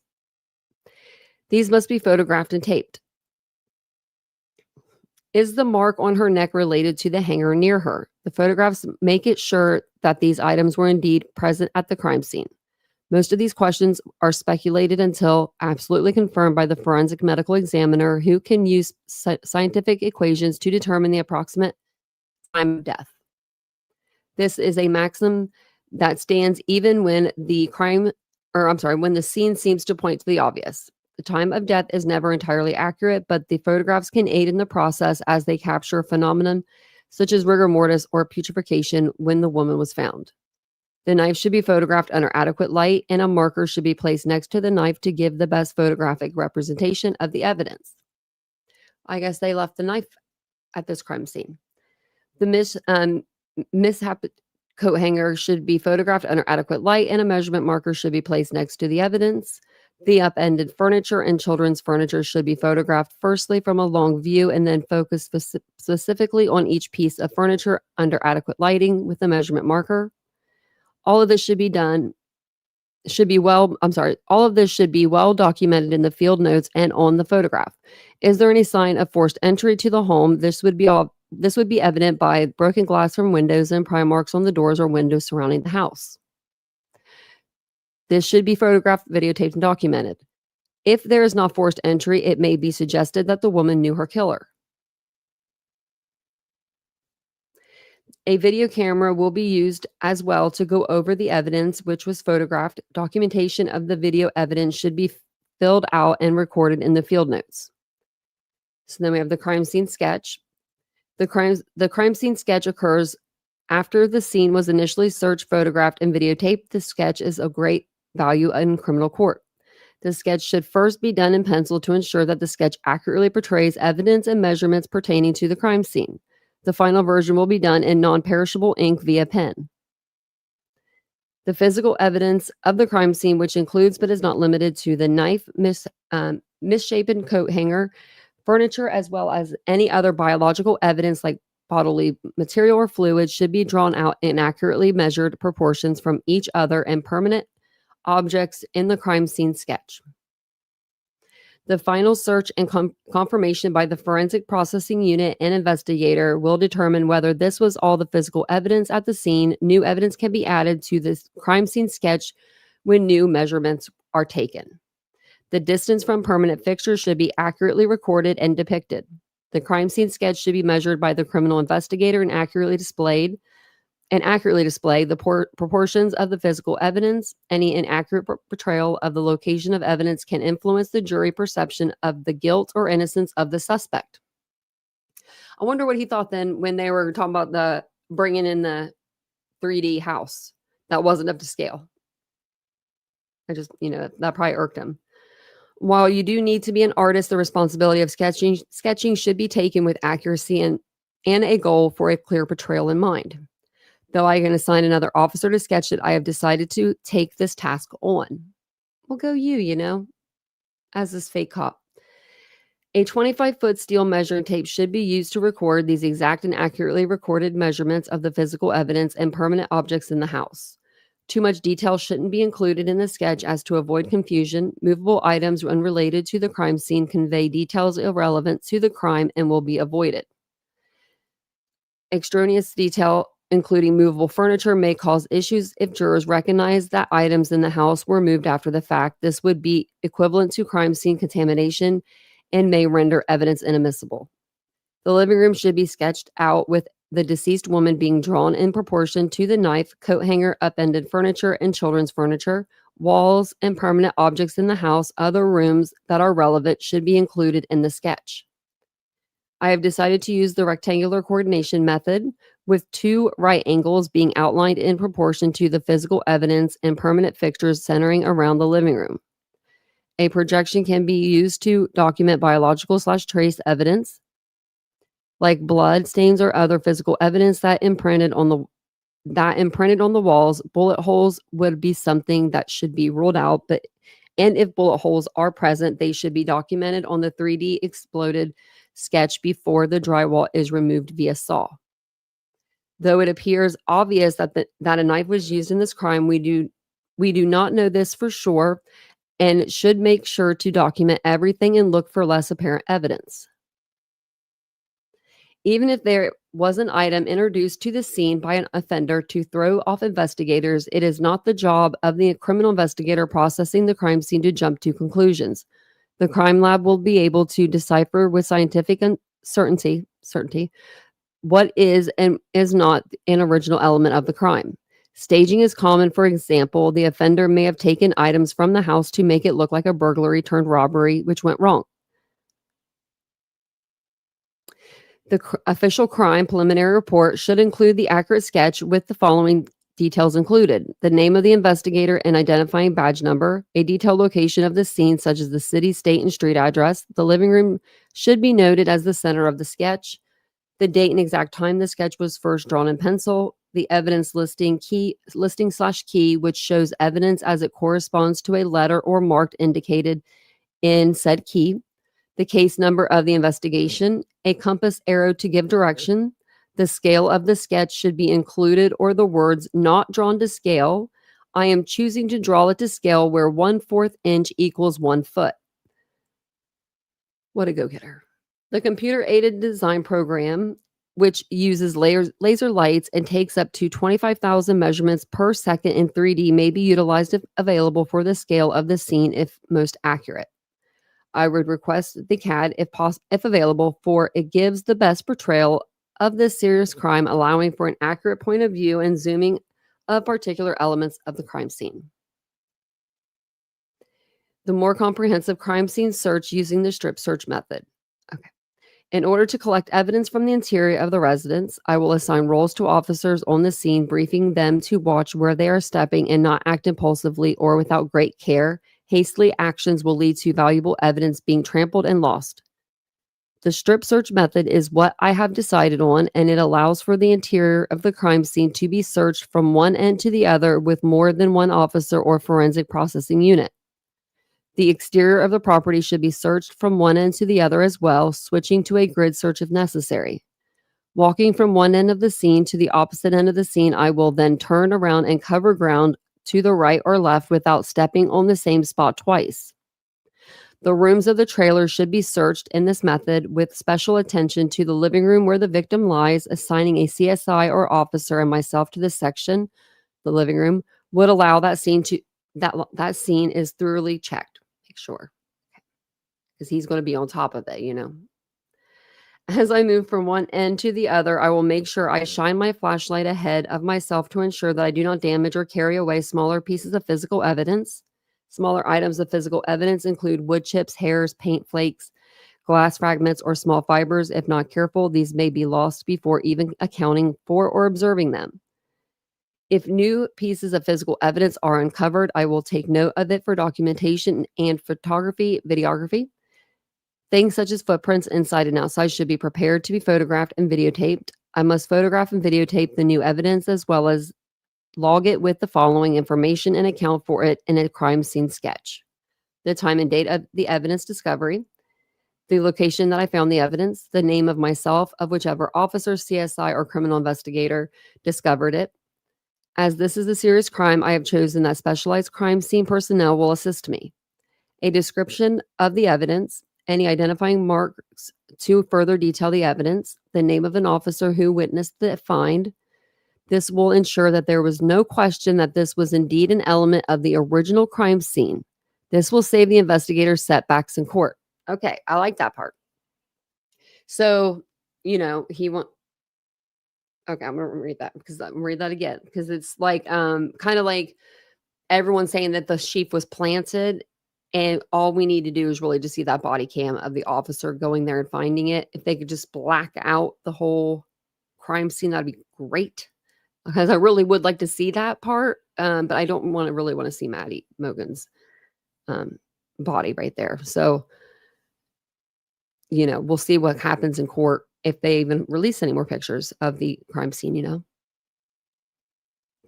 These must be photographed and taped. Is the mark on her neck related to the hanger near her? The photographs make it sure that these items were indeed present at the crime scene. Most of these questions are speculated until absolutely confirmed by the forensic medical examiner, who can use scientific equations to determine the approximate time of death. This is a maxim that stands even when when the scene seems to point to the obvious. The time of death is never entirely accurate, but the photographs can aid in the process as they capture a phenomenon such as rigor mortis or putrefaction when the woman was found. The knife should be photographed under adequate light, and a marker should be placed next to the knife to give the best photographic representation of the evidence. I guess they left the knife at this crime scene. The mishap coat hanger should be photographed under adequate light, and a measurement marker should be placed next to the evidence. The upended furniture and children's furniture should be photographed firstly from a long view and then focused specifically on each piece of furniture under adequate lighting with a measurement marker. All of this should be well documented in the field notes and on the photograph. Is there any sign of forced entry to the home? This would be evident by broken glass from windows and pry marks on the doors or windows surrounding the house. This should be photographed, videotaped, and documented. If there is not forced entry, it may be suggested that the woman knew her killer. A video camera will be used as well to go over the evidence which was photographed. Documentation of the video evidence should be filled out and recorded in the field notes. So then we have the crime scene sketch. The crime scene sketch occurs after the scene was initially searched, photographed, and videotaped. The sketch is of great value in criminal court. The sketch should first be done in pencil to ensure that the sketch accurately portrays evidence and measurements pertaining to the crime scene. The final version will be done in non-perishable ink via pen. The physical evidence of the crime scene, which includes but is not limited to the knife, misshapen coat hanger, furniture, as well as any other biological evidence like bodily material or fluid, should be drawn out in accurately measured proportions from each other and permanent objects in the crime scene sketch. The final search and confirmation by the forensic processing unit and investigator will determine whether this was all the physical evidence at the scene. New evidence can be added to this crime scene sketch when new measurements are taken. The distance from permanent fixtures should be accurately recorded and depicted. The crime scene sketch should be measured by the criminal investigator and accurately display the proportions of the physical evidence. Any inaccurate portrayal of the location of evidence can influence the jury perception of the guilt or innocence of the suspect. I wonder what he thought then when they were talking about the bringing in the 3D house that wasn't up to scale. That probably irked him. While you do need to be an artist, the responsibility of sketching should be taken with accuracy and a goal for a clear portrayal in mind. Though I can assign another officer to sketch it, I have decided to take this task on. Well, go you, as this fake cop. A 25-foot steel measuring tape should be used to record these exact and accurately recorded measurements of the physical evidence and permanent objects in the house. Too much detail shouldn't be included in the sketch as to avoid confusion. Movable items unrelated to the crime scene convey details irrelevant to the crime and will be avoided. Extraneous detail, including movable furniture, may cause issues if jurors recognize that items in the house were moved after the fact. This would be equivalent to crime scene contamination and may render evidence inadmissible. The living room should be sketched out with the deceased woman being drawn in proportion to the knife, coat hanger, upended furniture, and children's furniture. Walls and permanent objects in the house, other rooms that are relevant, should be included in the sketch. I have decided to use the rectangular coordination method, with two right angles being outlined in proportion to the physical evidence and permanent fixtures centering around the living room. A projection can be used to document biological/trace evidence, like blood stains or other physical evidence that imprinted on the walls. Bullet holes would be something that should be ruled out, and if bullet holes are present, they should be documented on the 3D exploded sketch before the drywall is removed via saw. Though it appears obvious that a knife was used in this crime, we do not know this for sure, and should make sure to document everything and look for less apparent evidence. Even if there was an item introduced to the scene by an offender to throw off investigators, it is not the job of the criminal investigator processing the crime scene to jump to conclusions. The crime lab will be able to decipher with scientific certainty what is and is not an original element of the crime. Staging is common. For example, the offender may have taken items from the house to make it look like a burglary turned robbery, which went wrong. The official crime preliminary report should include the accurate sketch with the following details included: the name of the investigator and identifying badge number, a detailed location of the scene such as the city, state, and street address. The living room should be noted as the center of the sketch, the date and exact time the sketch was first drawn in pencil, the evidence listing/key, which shows evidence as it corresponds to a letter or mark indicated in said key, the case number of the investigation, a compass arrow to give direction. The scale of the sketch should be included, or the words "not drawn to scale. I am choosing to draw it to scale where 1/4 inch equals 1 foot." What a go-getter. The computer-aided design program, which uses laser lights and takes up to 25,000 measurements per second in 3D, may be utilized if available for the scale of the scene if most accurate. I would request the CAD if available, for it gives the best portrayal of this serious crime, allowing for an accurate point of view and zooming of particular elements of the crime scene. The more comprehensive crime scene search using the strip search method. Okay. In order to collect evidence from the interior of the residence, I will assign roles to officers on the scene, briefing them to watch where they are stepping and not act impulsively or without great care. Hastily actions will lead to valuable evidence being trampled and lost. The strip search method is what I have decided on, and it allows for the interior of the crime scene to be searched from one end to the other with more than one officer or forensic processing unit. The exterior of the property should be searched from one end to the other as well, switching to a grid search if necessary. Walking from one end of the scene to the opposite end of the scene, I will then turn around and cover ground to the right or left without stepping on the same spot twice. The rooms of the trailer should be searched in this method with special attention to the living room where the victim lies. Assigning a CSI or officer and myself to this section, the living room, would allow that scene is thoroughly checked. Make sure, because he's going to be on top of it, As I move from one end to the other, I will make sure I shine my flashlight ahead of myself to ensure that I do not damage or carry away smaller pieces of physical evidence. Smaller items of physical evidence include wood chips, hairs, paint flakes, glass fragments, or small fibers. If not careful, these may be lost before even accounting for or observing them. If new pieces of physical evidence are uncovered, I will take note of it for documentation and photography, videography. Things such as footprints inside and outside should be prepared to be photographed and videotaped. I must photograph and videotape the new evidence as well as log it with the following information and account for it in a crime scene sketch: the time and date of the evidence discovery, the location that I found the evidence, the name of myself, of whichever officer, CSI, or criminal investigator discovered it. As this is a serious crime, I have chosen that specialized crime scene personnel will assist me. A description of the evidence, any identifying marks to further detail the evidence, the name of an officer who witnessed the find. This will ensure that there was no question that this was indeed an element of the original crime scene. This will save the investigator setbacks in court. Okay, I like that part. So, he went. Okay, I'm gonna read that because I'm gonna read that again because it's like kind of like everyone saying that the sheep was planted, and all we need to do is really just see that body cam of the officer going there and finding it. If they could just black out the whole crime scene, that'd be great, because I really would like to see that part. But I don't really want to see Maddie Mogen's body right there. So, we'll see what happens in court if they even release any more pictures of the crime scene,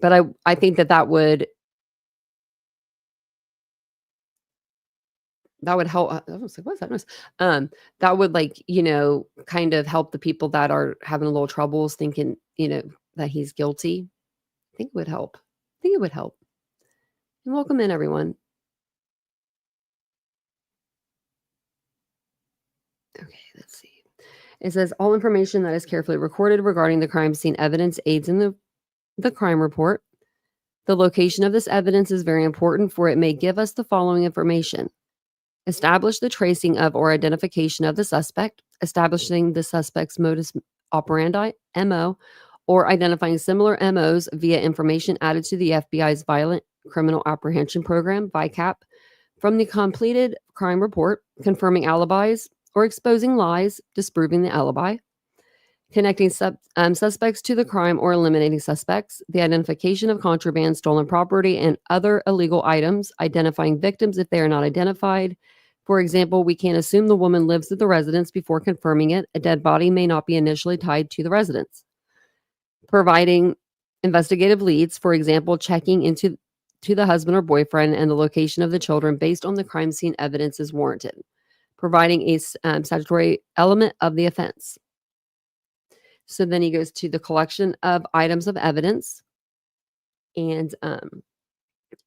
But I think that would help. I was like, what's that noise? That would kind of help the people that are having a little troubles thinking, that he's guilty. I think it would help. And welcome in, everyone. Okay, let's see. It says all information that is carefully recorded regarding the crime scene evidence aids in the crime report. The location of this evidence is very important, for it may give us the following information. Establish the tracing of or identification of the suspect, establishing the suspect's modus operandi, MO, or identifying similar MOs via information added to the FBI's Violent Criminal Apprehension Program, VICAP, from the completed crime report, confirming alibis or exposing lies, disproving the alibi, connecting suspects to the crime or eliminating suspects, the identification of contraband, stolen property, and other illegal items, identifying victims if they are not identified. For example, we can't assume the woman lives at the residence before confirming it. A dead body may not be initially tied to the residence. Providing investigative leads, for example, checking into the husband or boyfriend and the location of the children based on the crime scene evidence is warranted. Providing a statutory element of the offense. So then he goes to the collection of items of evidence. And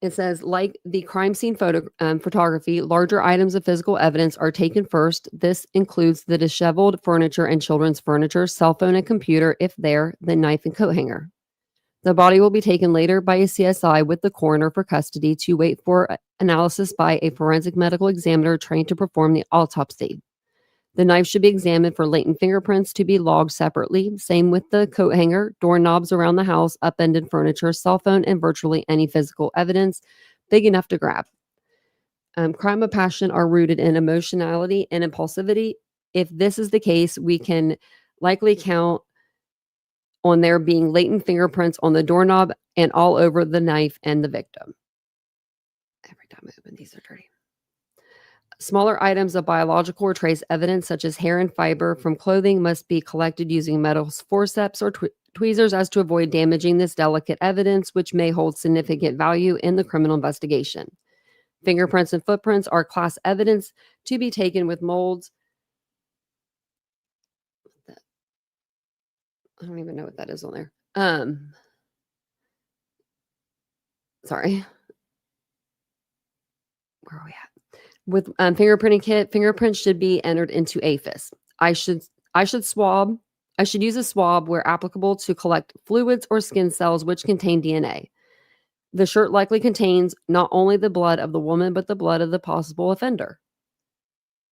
it says, like the crime scene photography, larger items of physical evidence are taken first. This includes the disheveled furniture and children's furniture, cell phone and computer, if there, the knife and coat hanger. The body will be taken later by a CSI with the coroner for custody to wait for analysis by a forensic medical examiner trained to perform the autopsy. The knife should be examined for latent fingerprints to be logged separately. Same with the coat hanger, doorknobs around the house, upended furniture, cell phone, and virtually any physical evidence big enough to grab. Crime of passion are rooted in emotionality and impulsivity. If this is the case, we can likely count on there being latent fingerprints on the doorknob and all over the knife and the victim. Every time I open these are dirty. Smaller items of biological or trace evidence, such as hair and fiber from clothing, must be collected using metal forceps or tweezers as to avoid damaging this delicate evidence, which may hold significant value in the criminal investigation. Fingerprints and footprints are class evidence to be taken with molds. I don't even know what that is on there. Sorry. Where are we at? With fingerprinting kit, fingerprints should be entered into AFIS. I should use a swab where applicable to collect fluids or skin cells which contain DNA. The shirt likely contains not only the blood of the woman, but the blood of the possible offender.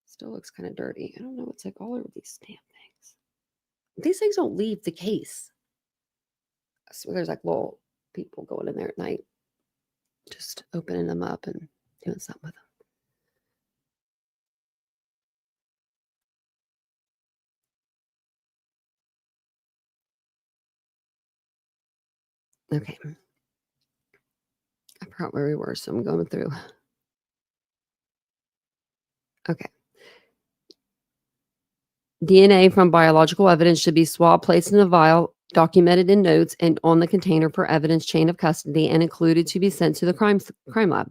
Still looks kind of dirty. I don't know what's like all over these damn things. These things don't leave the case. I swear there's like little people going in there at night, just opening them up and doing something with them. Okay. I forgot where we were, so I'm going through. Okay. DNA from biological evidence should be swabbed, placed in a vial, documented in notes, and on the container for evidence chain of custody and included to be sent to the crime lab.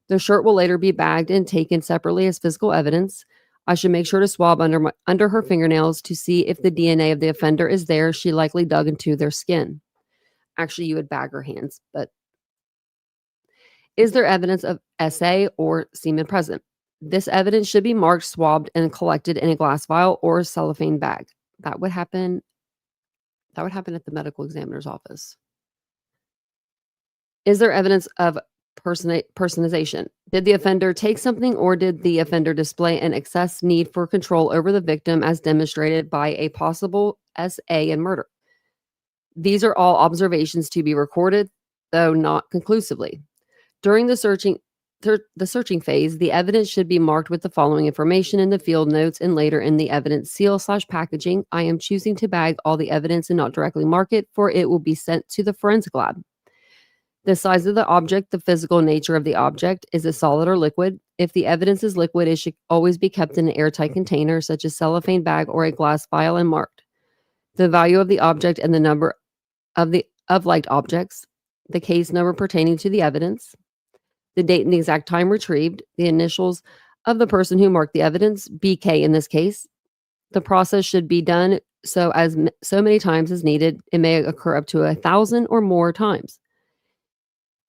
The shirt will later be bagged and taken separately as physical evidence. I should make sure to swab under her fingernails to see if the DNA of the offender is there. She likely dug into their skin. Actually, you would bag her hands, but is there evidence of SA or semen present? This evidence should be marked, swabbed, and collected in a glass vial or cellophane bag. That would happen at the medical examiner's office. Is there evidence of personalization? Did the offender take something, or did the offender display an excess need for control over the victim as demonstrated by a possible SA in murder? These are all observations to be recorded, though not conclusively. During the searching the searching phase, the evidence should be marked with the following information in the field notes and later in the evidence seal/packaging. I am choosing to bag all the evidence and not directly mark it, for it will be sent to the forensic lab. The size of the object, the physical nature of the object, is it solid or liquid? If the evidence is liquid, it should always be kept in an airtight container, such as cellophane bag or a glass vial, and marked. The value of the object and the number of liked objects, the case number pertaining to the evidence, the date and the exact time retrieved, the initials of the person who marked the evidence, BK in this case. The process should be done so many times as needed. It may occur up to 1,000 or more times.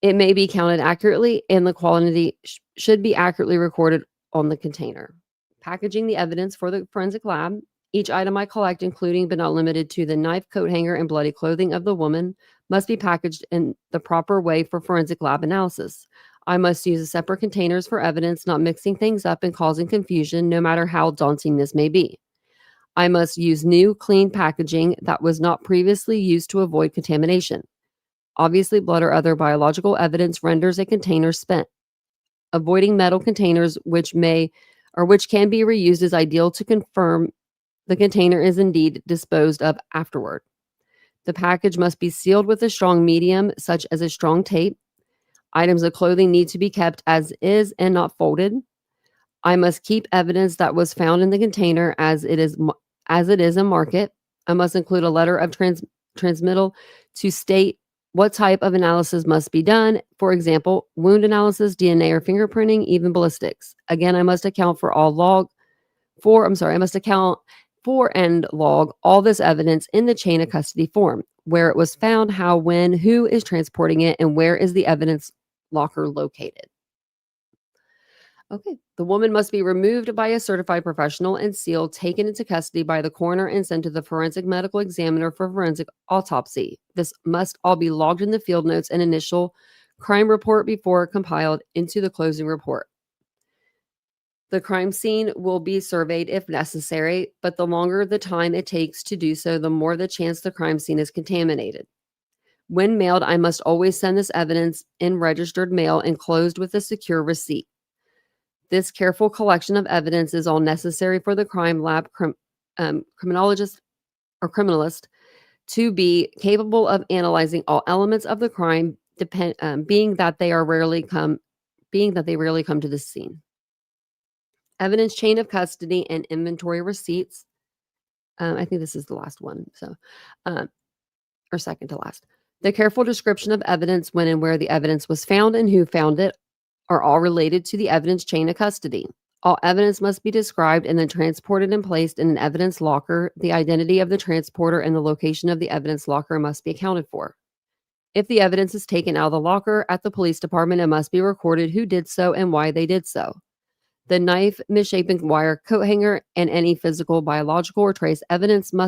It may be counted accurately, and the quantity should be accurately recorded on the container. Packaging the evidence for the forensic lab. Each item I collect, including but not limited to the knife, coat hanger, and bloody clothing of the woman, must be packaged in the proper way for forensic lab analysis. I must use separate containers for evidence, not mixing things up and causing confusion, no matter how daunting this may be. I must use new, clean packaging that was not previously used to avoid contamination. Obviously, blood or other biological evidence renders a container spent. Avoiding metal containers which can be reused is ideal to confirm the container is indeed disposed of afterward. The package must be sealed with a strong medium, such as a strong tape. Items of clothing need to be kept as is and not folded. I must keep evidence that was found in the container as it is and mark it. I must include a letter of transmittal to state what type of analysis must be done. For example, wound analysis, DNA or fingerprinting, even ballistics. Again, I must account for and log all this evidence in the chain of custody form, where it was found, how, when, who is transporting it, and where is the evidence locker located. Okay, the woman must be removed by a certified professional and sealed, taken into custody by the coroner, and sent to the forensic medical examiner for forensic autopsy. This must all be logged in the field notes and initial crime report before compiled into the closing report. The crime scene will be surveyed if necessary, but the longer the time it takes to do so, the more the chance the crime scene is contaminated. When mailed, I must always send this evidence in registered mail enclosed with a secure receipt. This careful collection of evidence is all necessary for the crime lab criminalist to be capable of analyzing all elements of the crime, being that they rarely come to the scene. Evidence chain of custody and inventory receipts. I think this is the last one, or second to last. The careful description of evidence, when and where the evidence was found and who found it, are all related to the evidence chain of custody. All evidence must be described and then transported and placed in an evidence locker. The identity of the transporter and the location of the evidence locker must be accounted for. If the evidence is taken out of the locker at the police department, it must be recorded who did so and why they did so. The knife, misshapen wire, coat hanger, and any physical, biological, or trace evidence found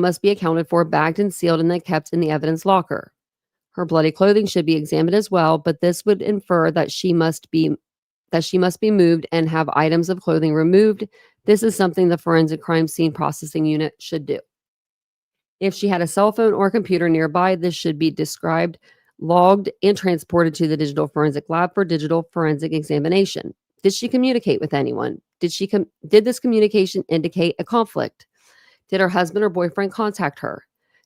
must be accounted for, bagged and sealed, and then kept in the evidence locker. Her bloody clothing should be examined as well, but this would infer that she must be moved and have items of clothing removed. This is something the forensic crime scene processing unit should do. If she had a cell phone or computer nearby, this should be described, logged, and transported to the digital forensic lab for digital forensic examination. Did she communicate with anyone? Did this communication indicate a conflict? Did her husband or boyfriend contact her?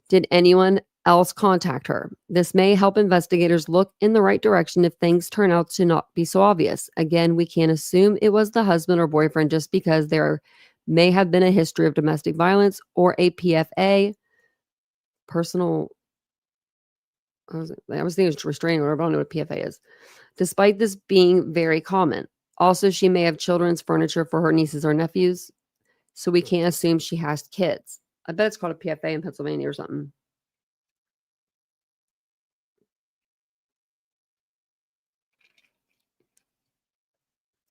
Did anyone else contact her? This may help investigators look in the right direction if things turn out to not be so obvious. Again, we can't assume it was the husband or boyfriend just because there may have been a history of domestic violence or a PFA, personal. I was thinking restraining order, but I don't know what PFA is. Despite this being very common. Also, she may have children's furniture for her nieces or nephews, so we can't assume she has kids. I bet it's called a PFA in Pennsylvania or something.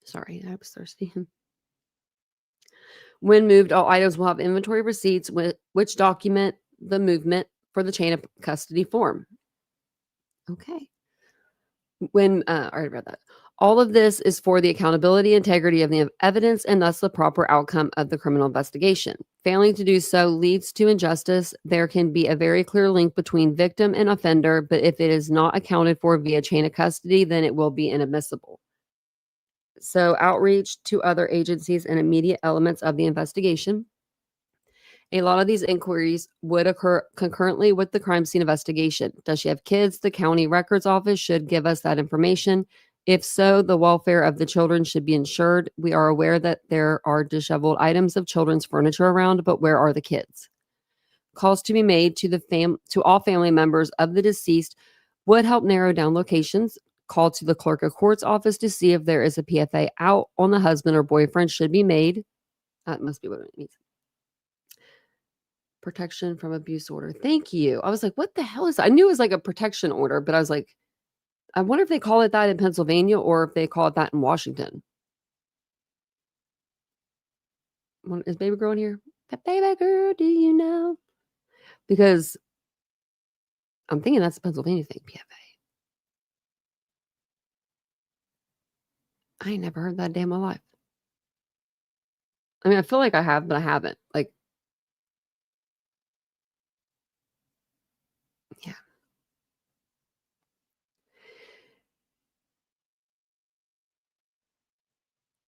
Sorry, I was thirsty. When moved, all items will have inventory receipts which document the movement for the chain of custody form. Okay. I already read that. All of this is for the accountability, integrity of the evidence, and thus the proper outcome of the criminal investigation. Failing to do so leads to injustice. There can be a very clear link between victim and offender, but if it is not accounted for via chain of custody, then it will be inadmissible. So, outreach to other agencies and immediate elements of the investigation. A lot of these inquiries would occur concurrently with the crime scene investigation. Does she have kids? The county records office should give us that information. If so, the welfare of the children should be ensured. We are aware that there are disheveled items of children's furniture around, but where are the kids? Calls to be made to all family members of the deceased would help narrow down locations. Call to the clerk of court's office to see if there is a PFA out on the husband or boyfriend should be made. That must be what it means. Protection from abuse order. Thank you. I was like, what the hell is that? I knew it was like a protection order, but I was like, I wonder if they call it that in Pennsylvania or if they call it that in Washington. Is baby girl in here? That baby girl, do you know? Because I'm thinking that's a Pennsylvania thing, PFA. I ain't never heard that day in my life. I mean, I feel like I have, but I haven't. Like, yeah.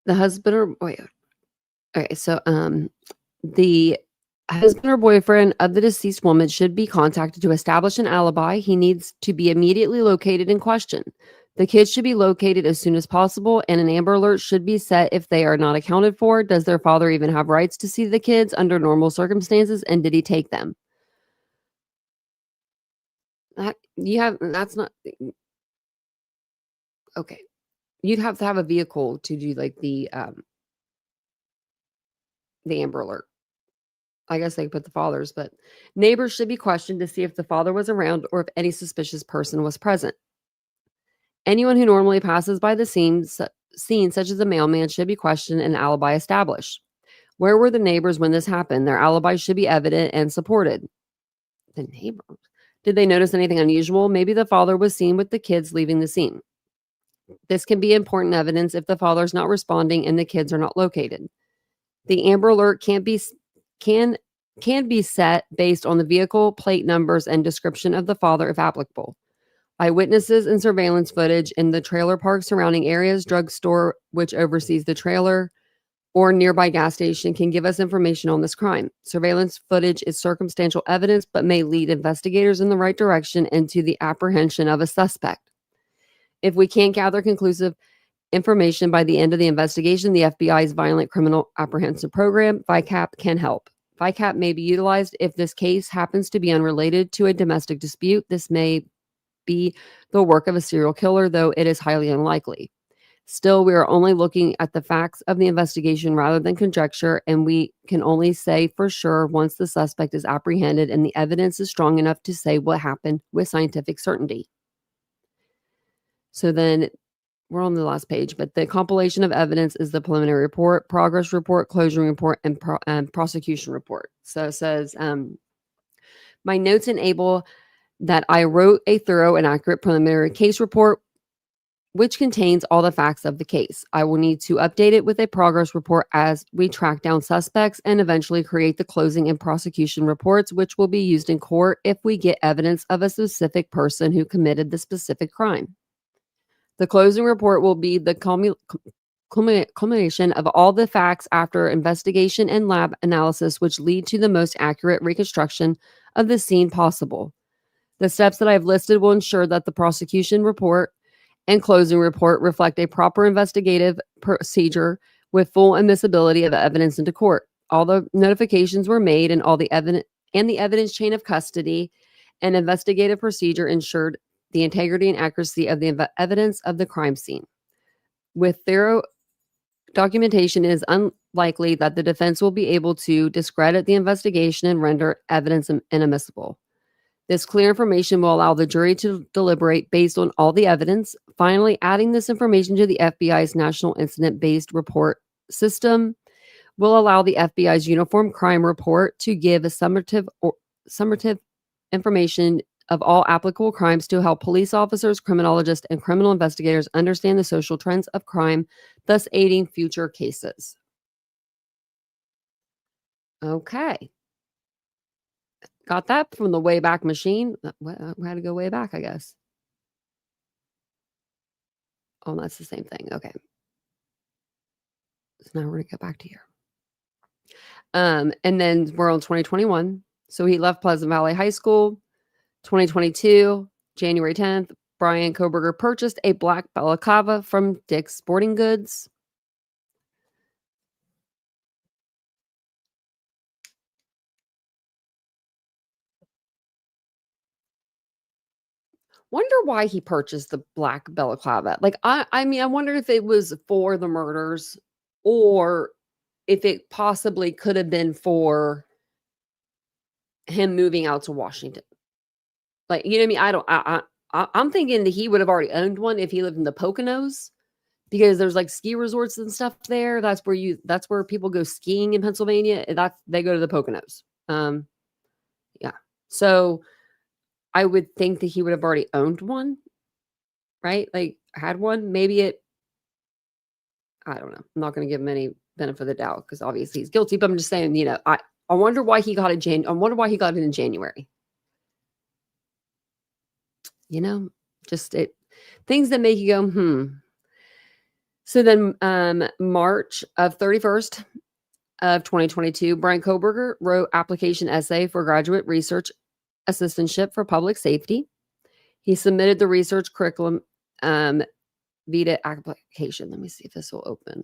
The husband or wait. Okay, so the husband or boyfriend of the deceased woman should be contacted to establish an alibi. He needs to be immediately located and questioned. The kids should be located as soon as possible, and an Amber Alert should be set if they are not accounted for. Does their father even have rights to see the kids under normal circumstances, and did he take them? That's not okay. You'd have to have a vehicle to do like the Amber Alert. I guess they put the fathers, but neighbors should be questioned to see if the father was around or if any suspicious person was present. Anyone who normally passes by the scene, such as a mailman, should be questioned and an alibi established. Where were the neighbors when this happened? Their alibi should be evident and supported. The neighbors? Did they notice anything unusual? Maybe the father was seen with the kids leaving the scene. This can be important evidence if the father's not responding and the kids are not located. The Amber Alert can be set based on the vehicle plate numbers and description of the father if applicable. Eyewitnesses and surveillance footage in the trailer park surrounding areas, drugstore which oversees the trailer, or nearby gas station can give us information on this crime. Surveillance footage is circumstantial evidence but may lead investigators in the right direction into the apprehension of a suspect. If we can't gather conclusive information by the end of the investigation, the FBI's Violent Criminal Apprehension Program, VICAP, can help. VICAP may be utilized if this case happens to be unrelated to a domestic dispute. This may be the work of a serial killer, though it is highly unlikely. Still, we are only looking at the facts of the investigation rather than conjecture, and we can only say for sure once the suspect is apprehended and the evidence is strong enough to say what happened with scientific certainty. So then we're on the last page, but the compilation of evidence is the preliminary report, progress report, closure report, and prosecution report. So it says, my notes enable that I wrote a thorough and accurate preliminary case report, which contains all the facts of the case. I will need to update it with a progress report as we track down suspects and eventually create the closing and prosecution reports, which will be used in court if we get evidence of a specific person who committed the specific crime. The closing report will be the culmination of all the facts after investigation and lab analysis, which lead to the most accurate reconstruction of the scene possible. The steps that I have listed will ensure that the prosecution report and closing report reflect a proper investigative procedure with full admissibility of evidence into court. All the notifications were made and all the evidence chain of custody and investigative procedure ensured the integrity and accuracy of the evidence of the crime scene. With thorough documentation, it is unlikely that the defense will be able to discredit the investigation and render evidence inadmissible. This clear information will allow the jury to deliberate based on all the evidence. Finally, adding this information to the FBI's National Incident-Based Report System will allow the FBI's Uniform Crime Report to give a summative information of all applicable crimes to help police officers, criminologists, and criminal investigators understand the social trends of crime, thus aiding future cases. Okay. Got that from the Wayback Machine. We had to go way back, I guess. Oh, that's the same thing. Okay. So now we're going to go back to here. And then we're on 2021. So he left Pleasant Valley High School. 2022, January 10th, Bryan Kohberger purchased a black balaclava from Dick's Sporting Goods. Wonder why he purchased the black balaclava. Like, I mean, I wonder if it was for the murders or if it possibly could have been for him moving out to Washington. Like, you know what I mean? I'm thinking that he would have already owned one if he lived in the Poconos, because there's like ski resorts and stuff there. That's where people go skiing in Pennsylvania. They go to the Poconos. Yeah. So I would think that he would have already owned one, right? Like had one. Maybe I don't know. I'm not going to give him any benefit of the doubt because obviously he's guilty. But I'm just saying, I wonder why he got it I wonder why he got it in January. Things that make you go, So then March of 31st of 2022, Bryan Kohberger wrote application essay for graduate research assistantship for public safety. He submitted the research curriculum vita application. Let me see if this will open.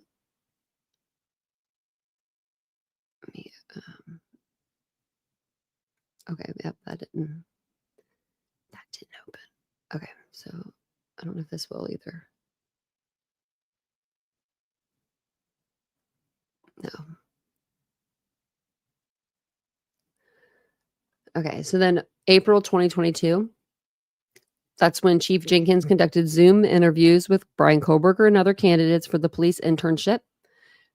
Okay, yep, that didn't open. Okay, so I don't know if this will either. No. Okay, so then April 2022, that's when Chief Jenkins conducted Zoom interviews with Bryan Kohberger and other candidates for the police internship.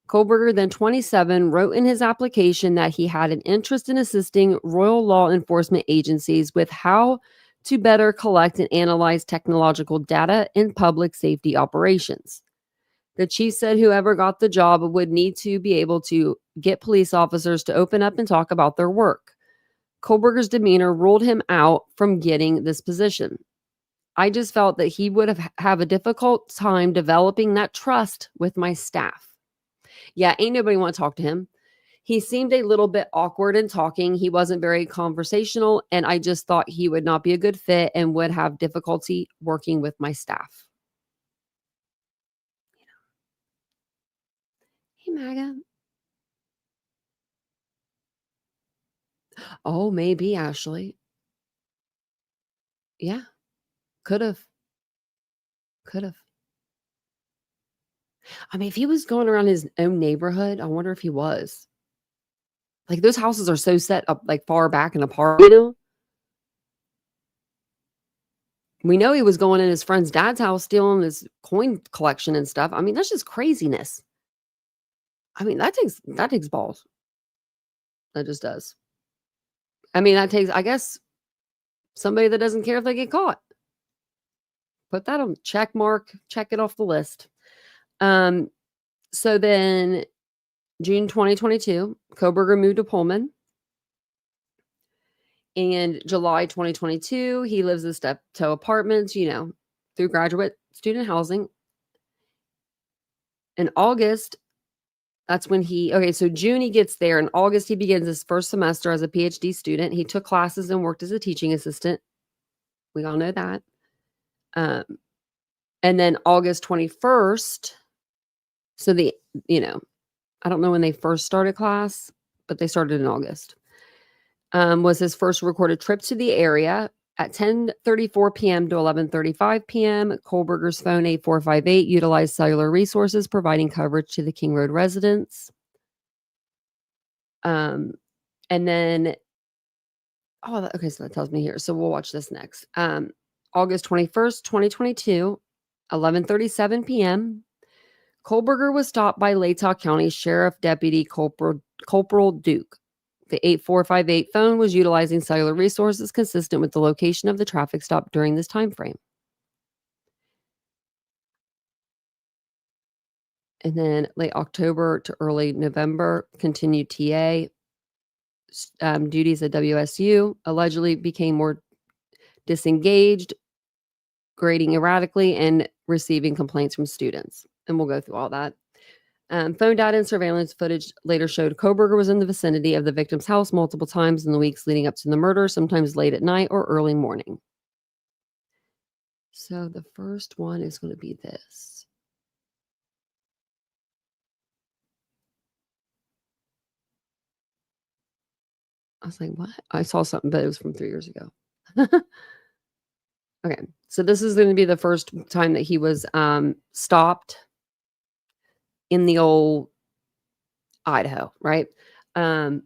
Kohberger, then 27, wrote in his application that he had an interest in assisting Royal Law Enforcement agencies with how to better collect and analyze technological data in public safety operations. The chief said whoever got the job would need to be able to get police officers to open up and talk about their work. Kohberger's demeanor ruled him out from getting this position. I just felt that he would have a difficult time developing that trust with my staff. Yeah, ain't nobody want to talk to him. He seemed a little bit awkward in talking. He wasn't very conversational, and I just thought he would not be a good fit and would have difficulty working with my staff. Hey, MAGA. Oh, maybe, Ashley. Yeah, could have. I mean, if he was going around his own neighborhood, I wonder if he was. Like, those houses are so set up, like, far back and apart, We know he was going in his friend's dad's house, stealing his coin collection and stuff. I mean, that's just craziness. I mean, that takes balls. That just does. I mean, that takes, I guess, somebody that doesn't care if they get caught. Put that on check mark, check it off the list. So then June 2022, Kohberger moved to Pullman. And July 2022, he lives in Steptoe Apartments, through graduate student housing. In August, that's when so June he gets there. In August, he begins his first semester as a PhD student. He took classes and worked as a teaching assistant. We all know that. And then August 21st, so I don't know when they first started class, but they started in August. Was his first recorded trip to the area at 10:34 p.m. to 11:35 p.m. Kohberger's phone 8458 utilized cellular resources, providing coverage to the King Road residents. And then, okay, so that tells me here. So we'll watch this next. August 21st, 2022, 11:37 p.m. Kohberger was stopped by Latah County Sheriff Deputy Corporal Duke. The 8458 phone was utilizing cellular resources consistent with the location of the traffic stop during this time frame. And then late October to early November, continued TA duties at WSU, allegedly became more disengaged, grading erratically, and receiving complaints from students. And we'll go through all that. Phone data and surveillance footage later showed Kohberger was in the vicinity of the victim's house multiple times in the weeks leading up to the murder, sometimes late at night or early morning. So the first one is going to be this. I was like, what? I saw something, but it was from 3 years ago. Okay, so this is going to be the first time that he was stopped in the old Idaho, right? I'm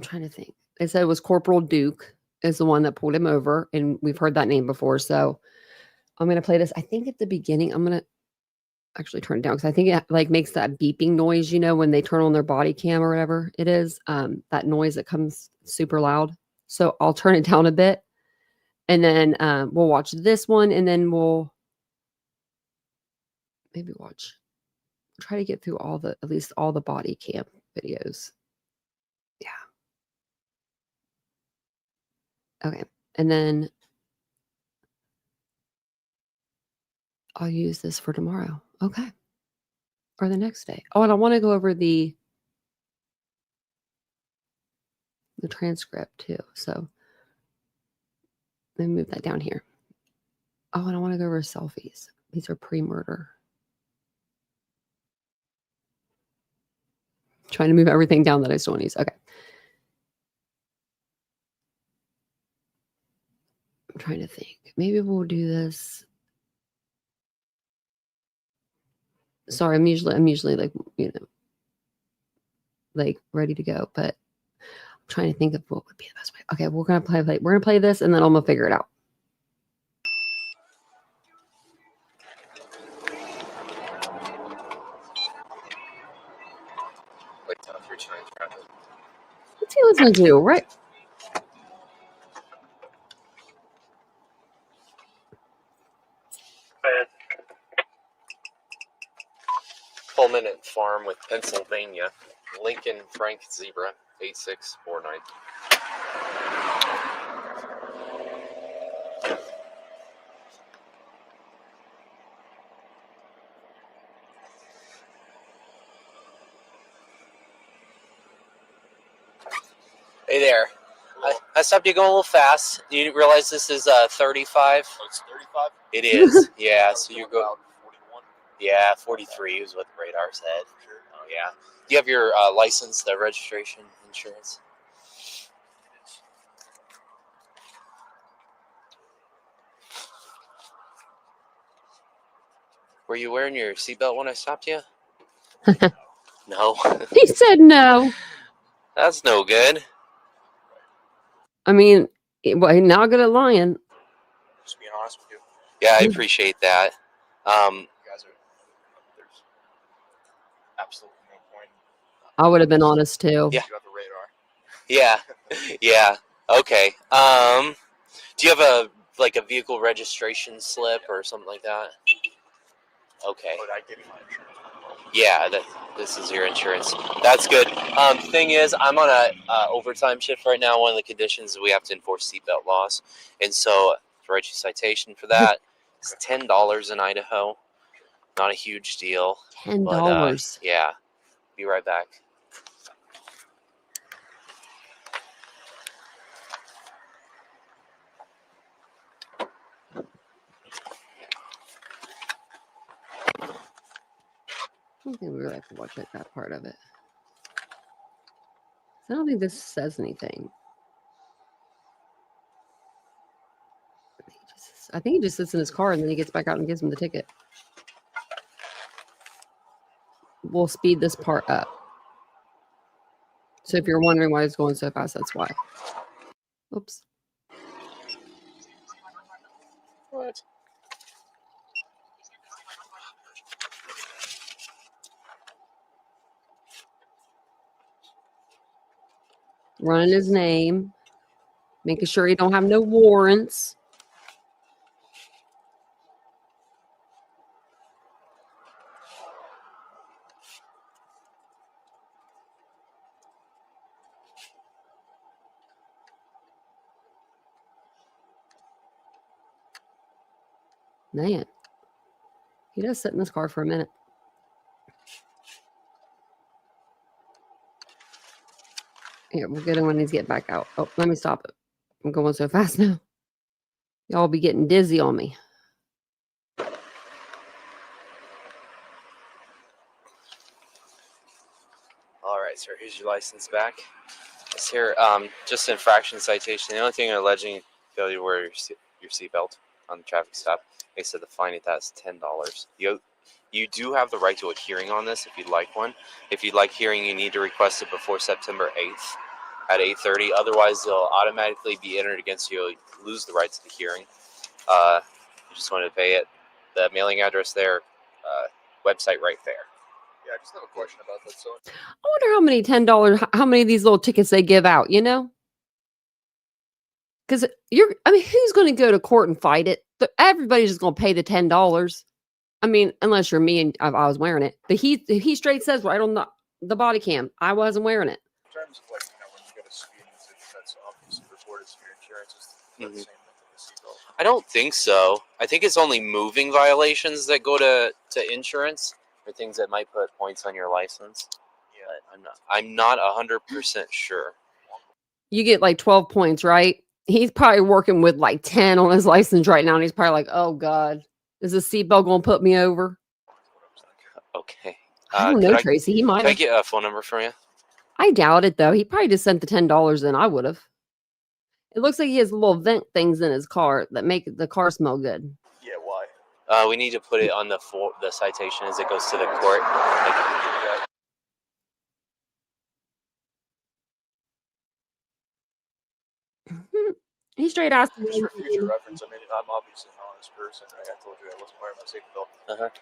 trying to think. They said it was Corporal Duke is the one that pulled him over, and we've heard that name before. So I'm going to play this. I think at the beginning, I'm going to actually turn it down because I think it like makes that beeping noise, you know, when they turn on their body cam or whatever it is, that noise that comes super loud. So I'll turn it down a bit, and then we'll watch this one, and then we'll maybe try to get through at least all the body cam videos. Yeah. Okay. And then I'll use this for tomorrow. Okay. Or the next day. Oh, and I want to go over the transcript too. So let me move that down here. Oh, and I want to go over selfies. These are pre-murder. Trying to move everything down that I still want to use. Okay. I'm trying to think. Maybe we'll do this. Sorry, I'm usually like, you know, like ready to go, but I'm trying to think of what would be the best way. Okay, we're gonna play this, and then I'm gonna figure it out. What's he listening to? Right. Fulminant Farm with Pennsylvania. Lincoln Frank Zebra 8649. Hey there. I stopped you going a little fast. You didn't realize this is 35? Oh, it's 35? It is. Yeah, so you go. About 41. Yeah, 43 is what the radar said. Sure. Oh, yeah. Do you have your license, the registration, insurance? Were you wearing your seatbelt when I stopped you? No. He said no. That's no good. I mean, well, he's not good at lying. Just being honest with you. Yeah, I appreciate that. You guys are. There's absolutely no point. I would have been honest too. Yeah. You have the radar. Yeah. Yeah. Okay. Do you have a vehicle registration slip or something like that? Okay. But I give you my insurance. Yeah, this is your insurance. That's good. Thing is, I'm on a overtime shift right now. One of the conditions is we have to enforce seatbelt laws, and so to write you a citation for that, it's $10 in Idaho. Not a huge deal. $10. Yeah. Be right back. I don't think we really have to watch that part of it. I don't think this says anything. I think he just sits in his car and then he gets back out and gives him the ticket. We'll speed this part up. So if you're wondering why it's going so fast, that's why. Oops. What? running his name, making sure he don't have no warrants. Man, he does sit in this car for a minute. Yeah, we'll get him when he's getting back out. Oh, let me stop it. I'm going so fast now. Y'all be getting dizzy on me. All right, sir. Here's your license back. It's here. Just infraction citation. The only thing you're alleging failure to wear your seatbelt on the traffic stop. They said the fine at that's $10. You do have the right to a hearing on this if you'd like one. If you'd like hearing, you need to request it before September 8th at 8:30. Otherwise, they'll automatically be entered against you. You'll lose the right to the hearing. You just wanted to pay it. The mailing address there, website right there. Yeah, I just have a question about that. So, I wonder how many $10, how many of these little tickets they give out, you know? Because who's going to go to court and fight it? Everybody's just going to pay the $10. I mean, unless you're me and I was wearing it. But he straight says right on the body cam, I wasn't wearing it. in terms of like, when you get a speeding ticket, that's obviously reported to your insurance. Is that the same thing with the seatbelt? I don't think so. I think it's only moving violations that go to insurance, or things that might put points on your license. Yeah, But I'm not 100% sure. You get like 12 points, right? He's probably working with like 10 on his license right now. And he's probably like, oh God, is the seatbelt going to put me over? Okay. I don't know, Tracy. He might Can I have. get a phone number from you? I doubt it, though. He probably just sent the $10 in. I would have. It looks like he has little vent things in his car that make the car smell good. Yeah, why? We need to put it on the citation as it goes to the court. He straight asked me. Just for future reference, I mean, I'm obviously an honest person, right? I told you I wasn't wearing my seatbelt.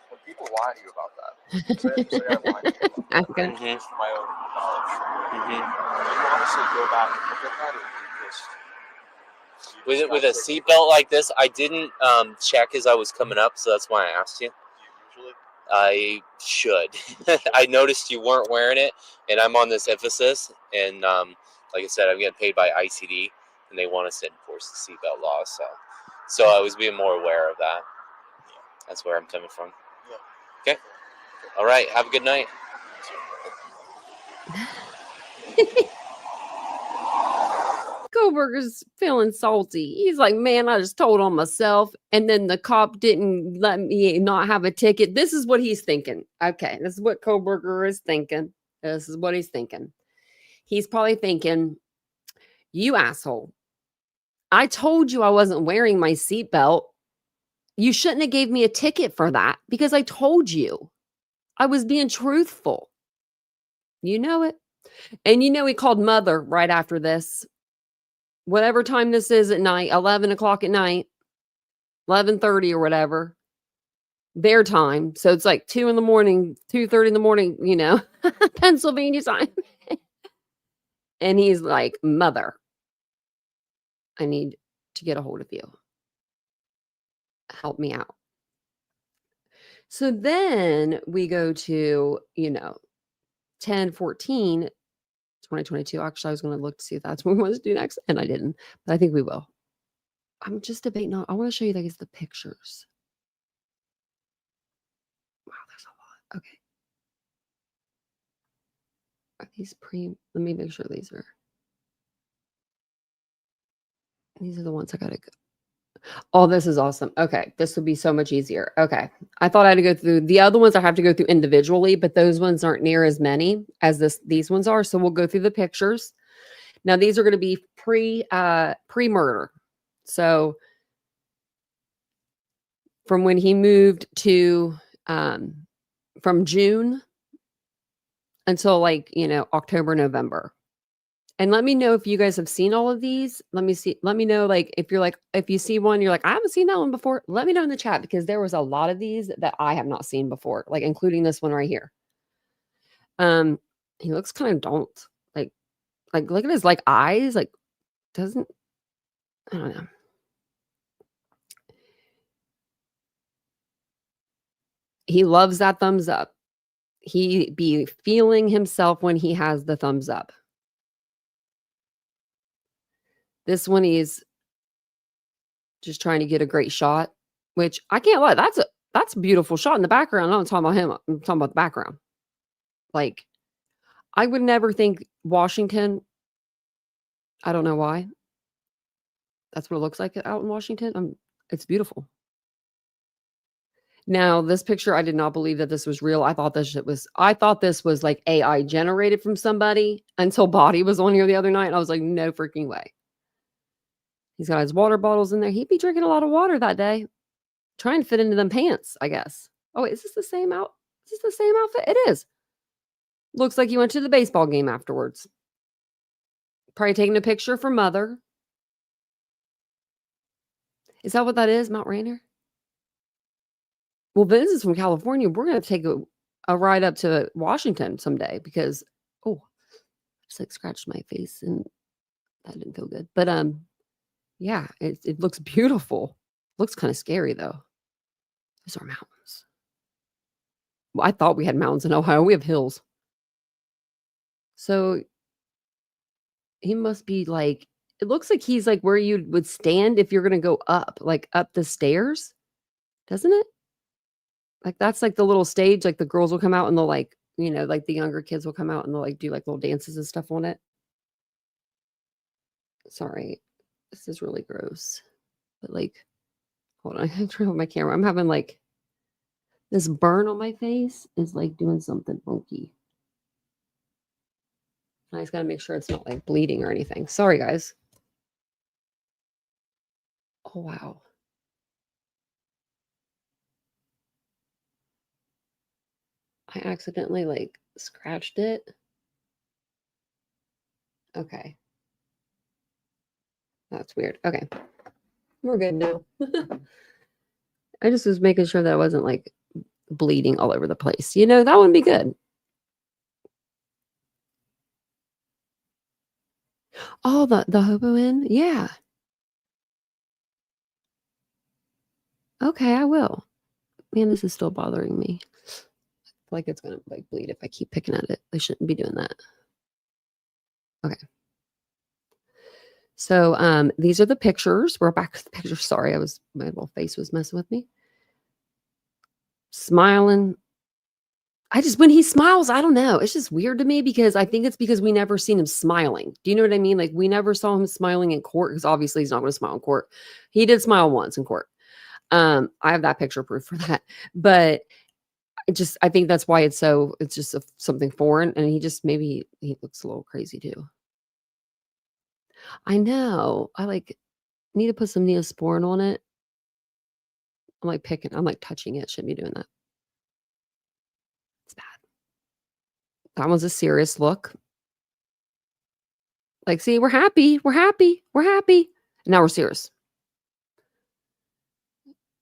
When people lie to you about that, say I lied to you about that, Okay. just for my own knowledge. Mm-hmm. Do you honestly go back and look at that, or do you just... With a seatbelt like this, I didn't check as I was coming up, so that's why I asked you. Do you usually? I should. I noticed you weren't wearing it, and I'm on this emphasis, and like I said, I'm getting paid by ICD, and they want us to enforce the seatbelt law, so I was being more aware of that. That's where I'm coming from. Yeah. Okay. All right. Have a good night. Kohberger's feeling salty. He's like, man, I just told on myself. And then the cop didn't let me not have a ticket. This is what he's thinking. Okay. This is what Kohberger is thinking. This is what he's thinking. He's probably thinking, you asshole. I told you I wasn't wearing my seatbelt. You shouldn't have gave me a ticket for that because I told you. I was being truthful. You know it. And you know he called mother right after this. Whatever time this is at night, 11 o'clock at night, 11:30 or whatever, their time. So it's like 2 in the morning, 2:30 in the morning, you know, Pennsylvania time. And he's like, mother, I need to get a hold of you. Help me out. So then we go to, 10/14, 2022. Actually, I was going to look to see if that's what we want to do next, and I didn't, but I think we will. I'm just debating on, I want to show you the pictures. Wow, there's a lot. Okay. Are these let me make sure these are the ones I got to go. Oh, this is awesome. Okay. This would be so much easier. Okay. I thought I had to go through the other ones. I have to go through individually, but those ones aren't near as many as these ones are. So we'll go through the pictures. Now these are going to be pre-murder. So from when he moved to, from June until October, November. And let me know if you guys have seen all of these. Let me know, if you see one, you're like, I haven't seen that one before. Let me know in the chat because there was a lot of these that I have not seen before, including this one right here. He looks kind of don't. Like, look at his like eyes. Like, doesn't, I don't know. He loves that thumbs up. He be feeling himself when he has the thumbs up. This one, he's just trying to get a great shot, which I can't lie. That's a beautiful shot in the background. I'm not talking about him. I'm talking about the background. Like, I would never think Washington. I don't know why. That's what it looks like out in Washington. It's beautiful. Now, this picture, I did not believe that this was real. I thought this was like AI generated from somebody until Body was on here the other night. And I was like, no freaking way. He's got his water bottles in there. He'd be drinking a lot of water that day. Trying to fit into them pants, I guess. Oh, wait, is this the same outfit? It is. Looks like he went to the baseball game afterwards. Probably taking a picture for Mother. Is that what that is, Mount Rainier? Well, Vince is from California. We're going to take a ride up to Washington someday because, I just like scratched my face and that didn't feel good. But yeah, it looks beautiful. Looks kind of scary though. Those are mountains. Well, I thought we had mountains in Ohio. We have hills. So he must be like, it looks like he's like where you would stand if you're going to go up, like up the stairs. Doesn't it? Like that's like the little stage, like the girls will come out and they'll like, like the younger kids will come out and they'll like do like little dances and stuff on it. Sorry, this is really gross. But like, hold on, I can turn on my camera. I'm having like this burn on my face is like doing something funky. I just got to make sure it's not like bleeding or anything. Sorry, guys. Oh, wow. I accidentally like scratched it. Okay. That's weird. Okay. We're good now. I just was making sure that I wasn't like bleeding all over the place. That wouldn't be good. Oh, the hobo inn? Yeah. Okay, I will. Man, this is still bothering me. I feel like it's gonna like bleed if I keep picking at it. I shouldn't be doing that. Okay. So these are the pictures. We're back to the pictures. Sorry, my little face was messing with me. Smiling. When he smiles, I don't know. It's just weird to me because I think it's because we never seen him smiling. Do you know what I mean? Like we never saw him smiling in court because obviously he's not going to smile in court. He did smile once in court. I have that picture proof for that. But I think that's why it's just something foreign. And maybe he looks a little crazy too. I know. I like need to put some Neosporin on it. I'm like touching it. Shouldn't be doing that. It's bad. That one's a serious look. Like, see, we're happy. We're happy. We're happy. Now we're serious.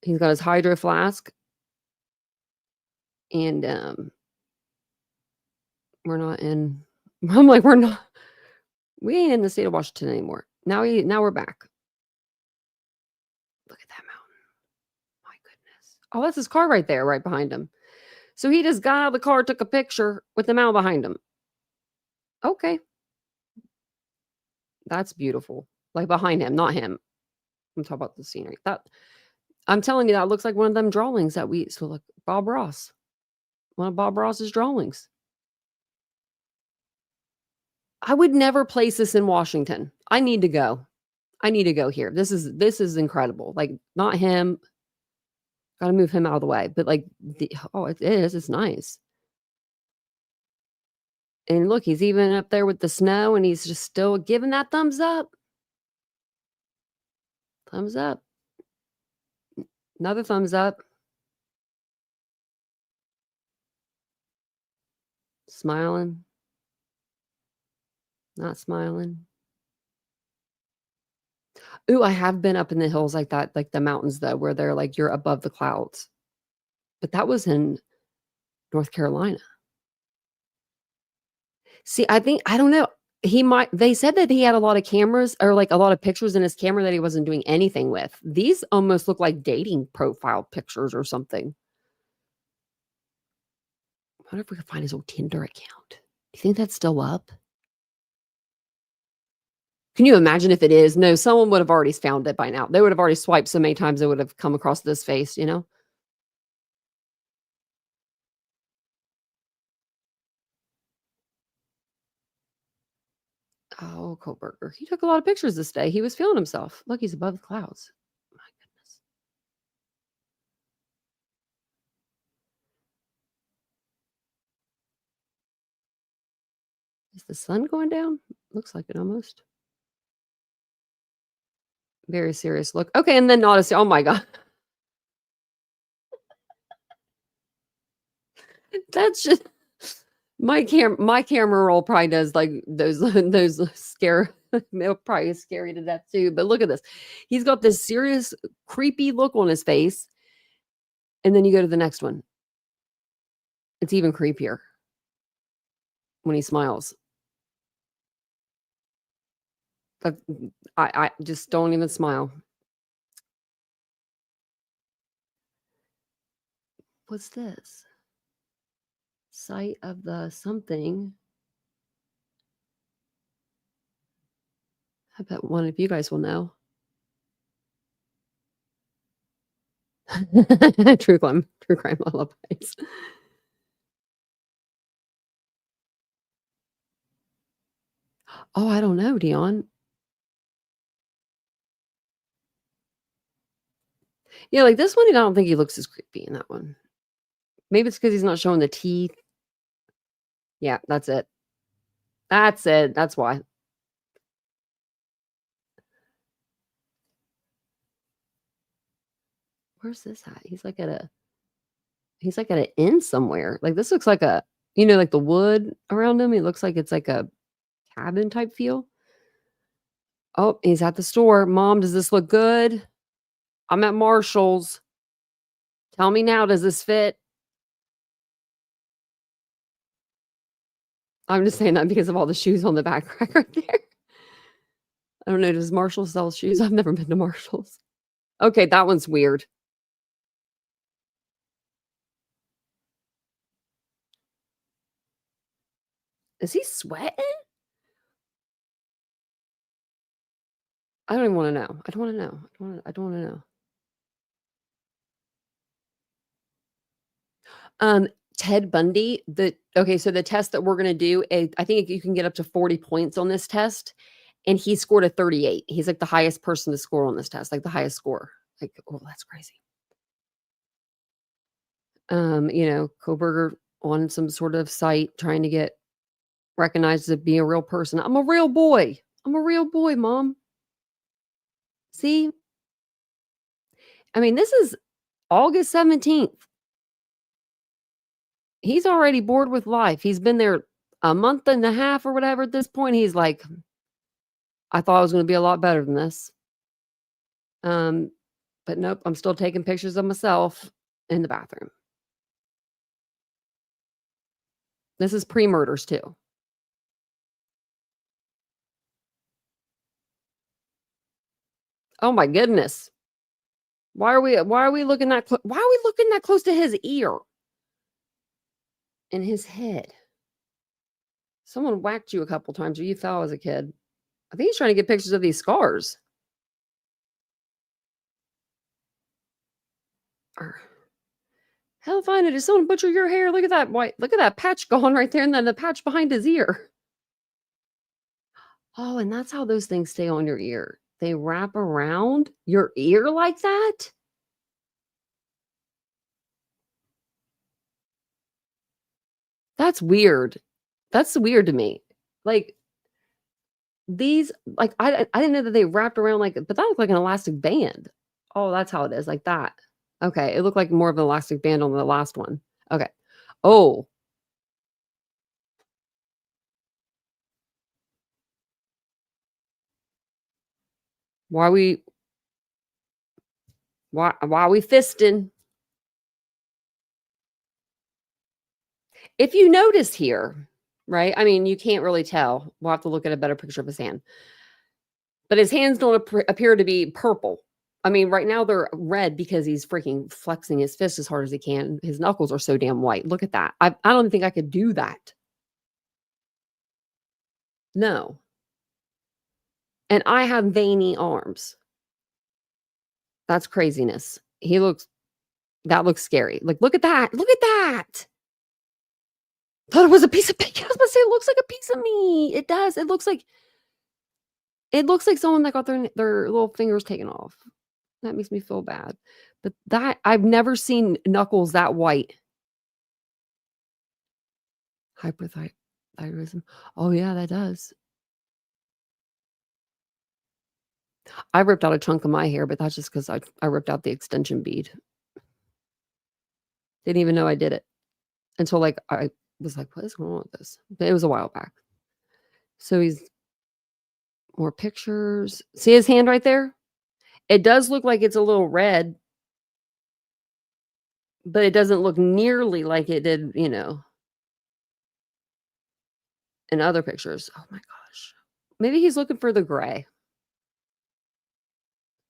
He's got his hydro flask. And we ain't in the state of Washington anymore. Now we're back. Look at that mountain. My goodness. Oh, that's his car right there, right behind him. So he just got out of the car, took a picture with the mountain behind him. Okay. That's beautiful. Like behind him, not him. I'm talking about the scenery. I'm telling you, that looks like one of them drawings look, Bob Ross. One of Bob Ross's drawings. I would never place this in Washington. I need to go. Here. This is incredible. Like not him. Got to move him out of the way. But like, it is. It's nice. And look, he's even up there with the snow and he's just still giving that thumbs up. Thumbs up. Another thumbs up. Smiling. Not smiling. Ooh, I have been up in the hills like that, like the mountains though, where they're like you're above the clouds. But that was in North Carolina. See, I don't know. they said that he had a lot of cameras or like a lot of pictures in his camera that he wasn't doing anything with. These almost look like dating profile pictures or something. I wonder if we can find his old Tinder account. Do you think that's still up? Can you imagine if it is? No, someone would have already found it by now. They would have already swiped so many times they would have come across this face, you know? Oh, Kohberger. He took a lot of pictures this day. He was feeling himself. Look, he's above the clouds. My goodness. Is the sun going down? Looks like it almost. Very serious look. Okay, and then notice. Oh my God. That's just my camera roll probably does like those scare. They'll probably scare you to death too. But look at this. He's got this serious, creepy look on his face. And then you go to the next one. It's even creepier when he smiles. I just don't even smile. What's this? Site of the something. I bet one of you guys will know. True crime lullabies. Oh, I don't know, Dion. Yeah, like this one, I don't think he looks as creepy in that one. Maybe it's because he's not showing the teeth. Yeah, that's it. That's it. That's why. Where's this at? He's like at an inn somewhere. Like this looks like a, like the wood around him. It looks like it's like a cabin type feel. Oh, he's at the store. Mom, does this look good? I'm at Marshall's. Tell me now, does this fit? I'm just saying that because of all the shoes on the back rack right there. I don't know. Does Marshall sell shoes? I've never been to Marshall's. Okay, that one's weird. Is he sweating? I don't even want to know. I don't want to know. I don't want to know. Ted Bundy, so the test that we're going to do, I think you can get up to 40 points on this test, and he scored a 38. He's like the highest person to score on this test, like the highest score. Like, oh, that's crazy. Kohberger on some sort of site trying to get recognized as being a real person. I'm a real boy. I'm a real boy, Mom. See? I mean, this is August 17th. He's already bored with life. He's been there a month and a half or whatever. At this point, he's like, I thought I was going to be a lot better than this. But nope, I'm still taking pictures of myself in the bathroom. This is pre-murders too. Oh my goodness. Why are we looking that why are we looking that close to his ear? And his head. Someone whacked you a couple times or you fell as a kid. I think he's trying to get pictures of these scars. Hell fine, did someone butcher your hair? Look at that look at that patch gone right there, and then the patch behind his ear. Oh, and that's how those things stay on your ear. They wrap around your ear like that? That's weird. That's weird to me. Like these, like I didn't know that they wrapped around but that looked like an elastic band. Oh, that's how it is, like that. Okay, it looked like more of an elastic band on the last one. Okay. Oh. Why are we fisting? If you notice here, right? I mean, you can't really tell. We'll have to look at a better picture of his hand. But his hands don't appear to be purple. I mean, right now they're red because he's freaking flexing his fist as hard as he can. His knuckles are so damn white. Look at that. I don't think I could do that. No. And I have veiny arms. That's craziness. That looks scary. Like, look at that. Look at that. Thought it was a piece of bacon. I was about to say, it looks like a piece of meat. It does. It looks like someone that got their little fingers taken off. That makes me feel bad. But that, I've never seen knuckles that white. Hyperthyroidism. Oh, yeah, that does. I ripped out a chunk of my hair, but that's just because I ripped out the extension bead. Didn't even know I did it until like I was like, what is going on with this? But it was a while back. So he's more pictures. See his hand right there? It does look like it's a little red, but it doesn't look nearly like it did, in other pictures. Oh my gosh. Maybe he's looking for the gray.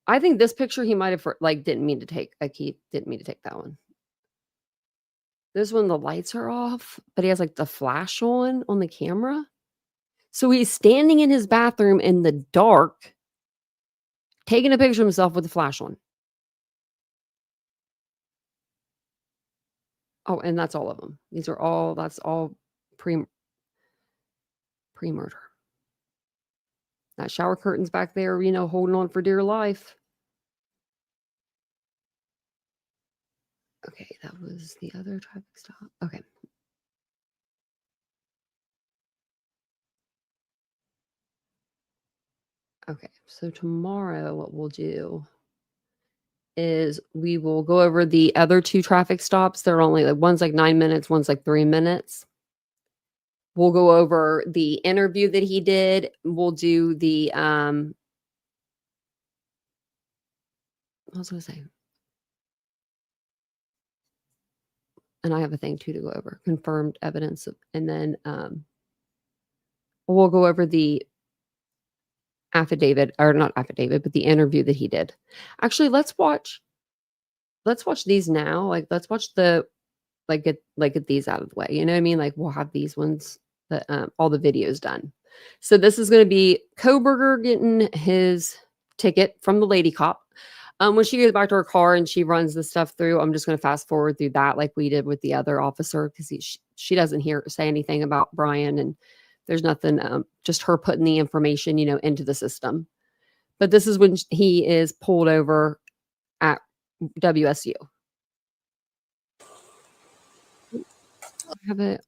I think this picture he might have didn't mean to take. He didn't mean to take that one. This one, the lights are off, but he has like the flash on the camera. So he's standing in his bathroom in the dark, taking a picture of himself with the flash on. Oh, and that's all of them. That's all pre-murder. That shower curtain's back there, holding on for dear life. Okay, that was the other traffic stop. Okay. Okay, so tomorrow what we'll do is we will go over the other two traffic stops. They're only one's like 9 minutes, one's like 3 minutes. We'll go over the interview that he did. We'll do the what was I going to say? And I have a thing too to go over, confirmed evidence. And then we'll go over the affidavit, or not affidavit, but the interview that he did. Actually, let's watch these now. Like, let's watch get these out of the way. You know what I mean? Like, we'll have these ones that all the videos done. So this is going to be Kohberger getting his ticket from the lady cop. When she goes back to her car and she runs the stuff through, I'm just going to fast forward through that like we did with the other officer, because she doesn't say anything about Bryan, and there's nothing, just her putting the information, into the system. But this is when he is pulled over at WSU. I have it.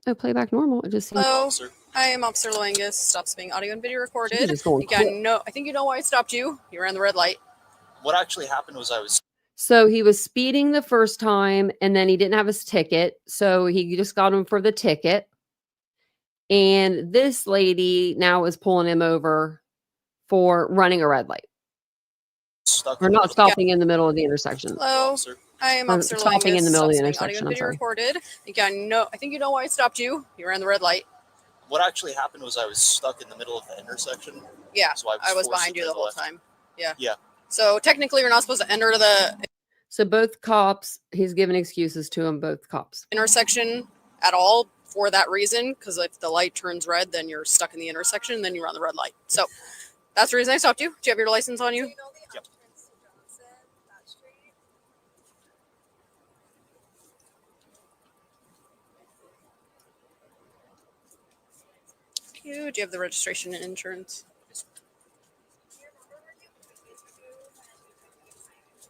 Oh, playback normal. It just seems. Hello, I am Officer Loangus. Stops being audio and video recorded. I think you know why I stopped you. You ran the red light. What actually happened was So he was speeding the first time, and then he didn't have his ticket, so he just got him for the ticket. And this lady now is pulling him over for running a red light. Or not stopping in the middle of the intersection. Hello, I am Officer stopping Loangus. in the middle of the Stops being intersection. audio and video recorded. I think you know why I stopped you. You ran the red light. What actually happened was I was stuck in the middle of the intersection. Yeah, so I was behind you the whole time. Yeah. Yeah. So technically, you're not supposed to enter the So both cops, he's given excuses to them, both cops. intersection at all for that reason, because if the light turns red, then you're stuck in the intersection, and then you run the red light. So that's the reason I stopped you. Do you have your license on you? Yep. Do you have the registration and insurance?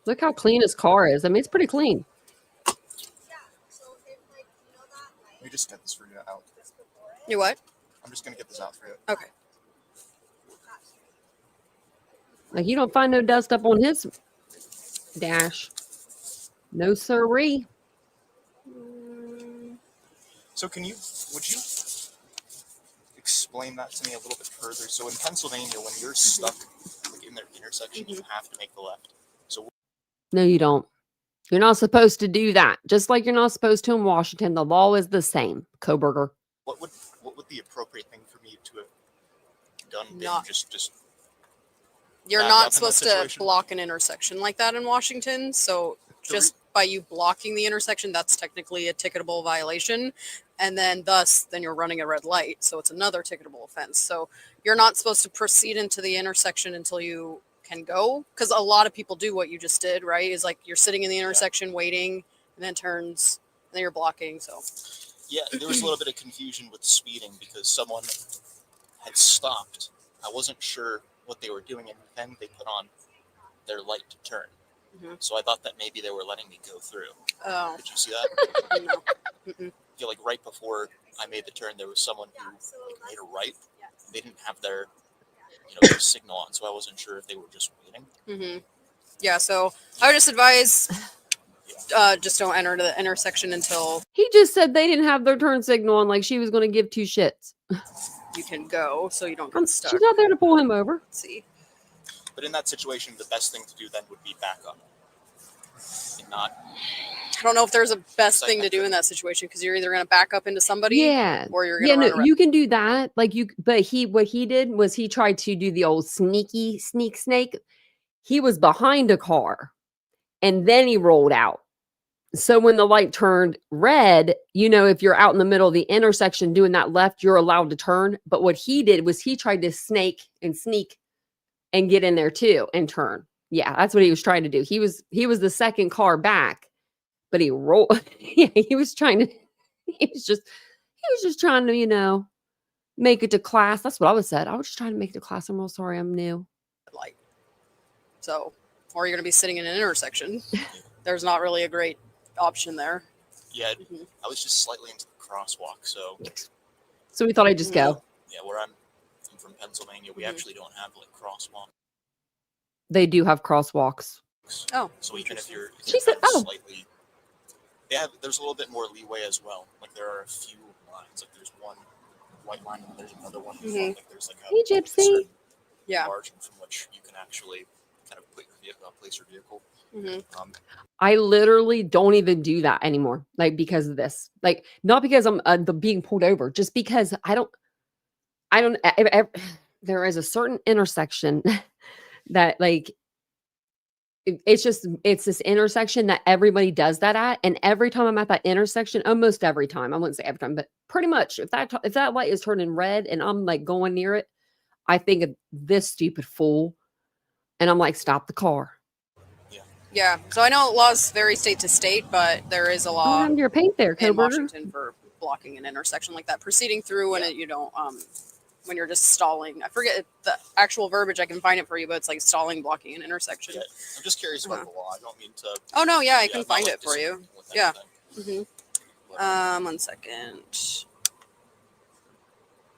Look how clean his car is. I mean, it's pretty clean. Let me just get this for you out. You what? I'm just gonna get this out for you. Okay. Like, you don't find no dust up on his dash. No sirree. So would you explain that to me a little bit further? So in Pennsylvania, when you're stuck in the intersection, you have to make the left. So No, you don't. You're not supposed to do that. Just like you're not supposed to in Washington. The law is the same, Kohberger. What would the appropriate thing for me to have done been? Not- Just You're back up in not that supposed to situation? block an intersection like that in Washington. So just by you blocking the intersection, that's technically a ticketable violation. And then then you're running a red light. So it's another ticketable offense. So you're not supposed to proceed into the intersection until you can go. Because a lot of people do what you just did, right? Is like you're sitting in the intersection waiting and then turns and then you're blocking. So yeah, there was a little bit of confusion with speeding because someone had stopped. I wasn't sure what they were doing, and then they put on their light to turn. Mhm. So I thought that maybe they were letting me go through. oh, Did you see that? no. Mm-mm. I feel like right before I made the turn, there was someone who made a right. They didn't have their their signal on, so I wasn't sure if they were just waiting. Mm-hmm. Yeah, so I would just advise just don't enter the intersection until He just said they didn't have their turn signal on, like she was going to give two shits. you can go, so you don't get stuck. She's not there to pull him over. Let's see. But in that situation, the best thing to do then would be back up. And not. I don't know if there's a best thing to do in that situation because you're either going to back up into somebody Yeah. or you're going to run around. You can do that. Like but what he did was he tried to do the old sneak snake. He was behind a car and then he rolled out. So when the light turned red, if you're out in the middle of the intersection doing that left, you're allowed to turn. But what he did was he tried to sneak and get in there too and turn. Yeah, that's what he was trying to do. He was the second car back, but he rolled. Yeah, he was just trying to, make it to class. That's what I would said. I was just trying to make it to class. I'm real sorry. I'm new. Light. So, or you're going to be sitting in an intersection. There's not really a great option there. Yeah, I was just slightly into the crosswalk, so. So we thought I'd just go. Yeah, where I'm from Pennsylvania, we actually don't have like crosswalk. They do have crosswalks. Oh, so even if you're She said, "Oh." slightly, there's a little bit more leeway as well. Like there are a few lines. Like there's one white line and there's another one. Like there's like a Hey, Gypsy. Yeah. margin from which you can actually kind of put your vehicle, place your vehicle. I literally don't even do that anymore. Like because of this, like not because I'm being pulled over, just because I don't. There is a certain intersection that like it's this intersection that everybody does that at, and every time I'm at that intersection, almost every time, I wouldn't say every time, but pretty much, if that light is turning red and I'm like going near it, I think of this stupid fool, and I'm like, stop the car. Yeah. So I know laws vary state to state, but there is a What law happened to your paint there, in Kohberger? Washington for blocking an intersection like that, proceeding through when you don't when you're just stalling. I forget the actual verbiage. I can find it for you, but it's like stalling, blocking an intersection. Yeah, I'm just curious about the law. I don't mean to. Oh no, yeah, I can I'm not, find like, it for you. disagreeing with Yeah. anything. Mm-hmm. 1 second.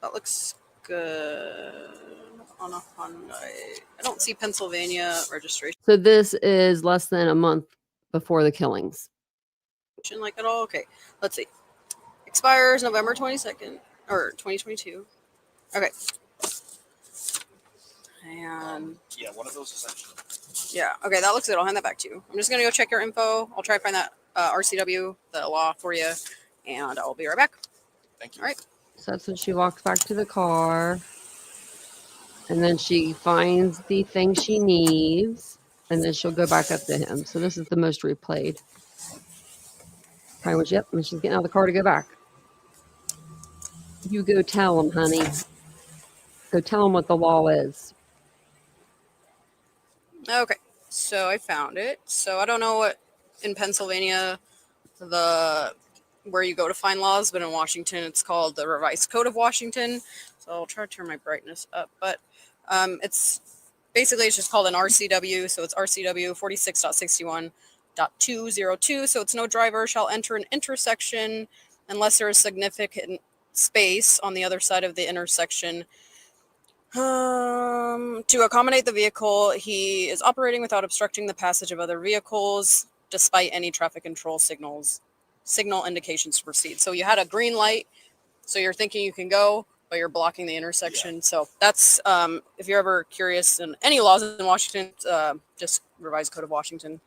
That looks good on a Hyundai. I don't see Pennsylvania registration So this is less than a month before the killings. like at all. Okay, let's see. Expires November 22nd or 2022. Okay. And Yeah, one of those is actually. yeah, okay, that looks good. I'll hand that back to you. I'm just gonna go check your info. I'll try to find that RCW, the law for you, and I'll be right back. Thank you. All right. So that's when she walks back to the car. And then she finds the thing she needs. And then she'll go back up to him. So this is the most replayed. Yep. And she's getting out of the car to go back. You go tell him, honey. Go tell him what the law is. Okay, so I found it. So I don't know what in Pennsylvania where you go to find laws, but in Washington it's called the Revised Code of Washington. So I'll try to turn my brightness up, but it's just called an RCW. So it's RCW 46.61.202. So it's no driver shall enter an intersection unless there is significant space on the other side of the intersection. To accommodate the vehicle he is operating without obstructing the passage of other vehicles, despite any traffic control signal indications to proceed. So you had a green light, so you're thinking you can go, but you're blocking the intersection. Yeah. So that's if you're ever curious, and any laws in Washington, just Revised Code of Washington.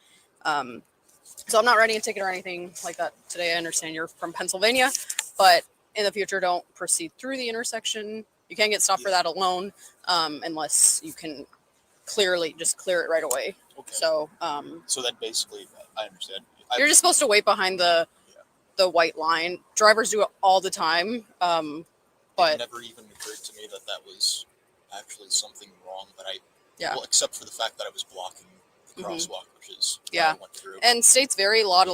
So I'm not writing a ticket or anything like that today. I understand you're from Pennsylvania, but in the future, don't proceed through the intersection. You can't get stopped for that alone unless you can clearly just clear it right away. Okay. So So then basically, I understand. you're just supposed to wait behind the white line. Drivers do it all the time. But it never even occurred to me that that was actually something wrong. But well, except for the fact that I was blocking the crosswalk, which is why I went through. And states vary a lot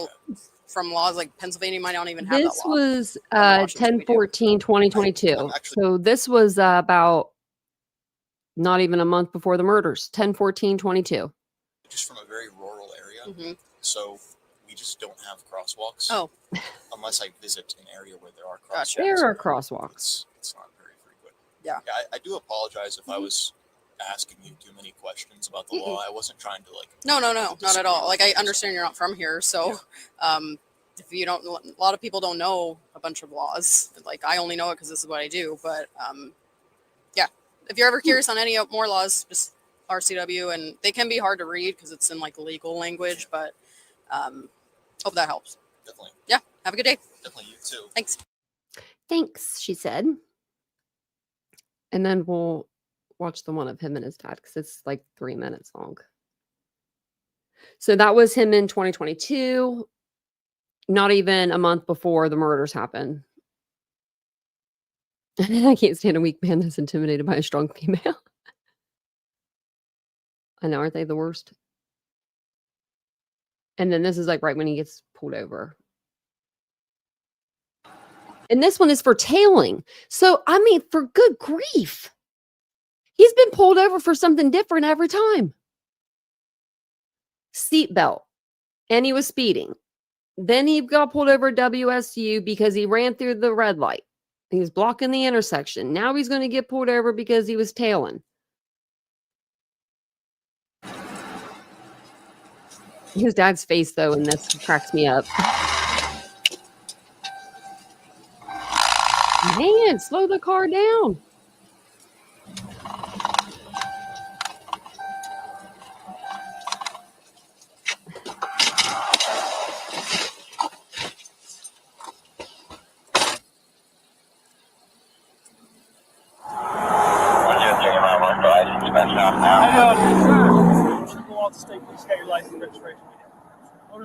from laws. Like Pennsylvania might not even have This that law. was 10/14/2022. So this was about not even a month before the murders. 10/14/22. Just from a very rural area, so we just don't have crosswalks. Oh, unless I visit an area where there are crosswalks. Gotcha. There are crosswalks. It's not very frequent. Yeah. I do apologize if I was asking you too many questions about the law. I wasn't trying to No, not at all. Like I understand you're not from here, so if you don't, a lot of people don't know a bunch of laws. Like I only know it because this is what I do. But if you're ever curious on any more laws, just RCW, and they can be hard to read because it's in like legal language. But hope that helps. Definitely. Yeah. Have a good day. Definitely, you too. Thanks, she said. And then we'll watch the one of him and his dad because it's like 3 minutes long. So that was him in 2022, not even a month before the murders happened. I can't stand a weak man that's intimidated by a strong female. I know, aren't they the worst? And then this is like right when he gets pulled over. And this one is for tailing. So, I mean, for good grief. He's been pulled over for something different every time. Seatbelt. And he was speeding. Then he got pulled over at WSU because he ran through the red light. He was blocking the intersection. Now he's going to get pulled over because he was tailing. His dad's face, though, and this cracks me up. Man, slow the car down.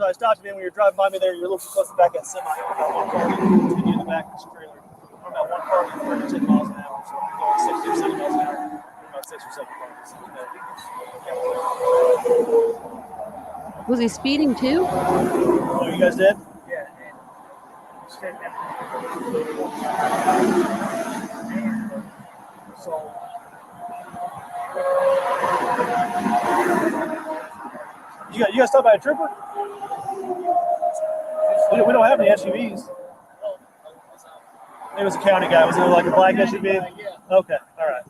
I stopped you when you were driving by me there. You're a little too close to back that semi. One car continue in the back of this trailer. I'm about one car going 10 miles an hour, so I'm going 60 or 70 miles an hour. About 6 or 7 cars. Was he speeding too? Oh, you guys did? Yeah. So. You guys stopped by a trooper? We don't have any SUVs. It was a county guy. Was it like a black SUV? Yeah. Okay. All right.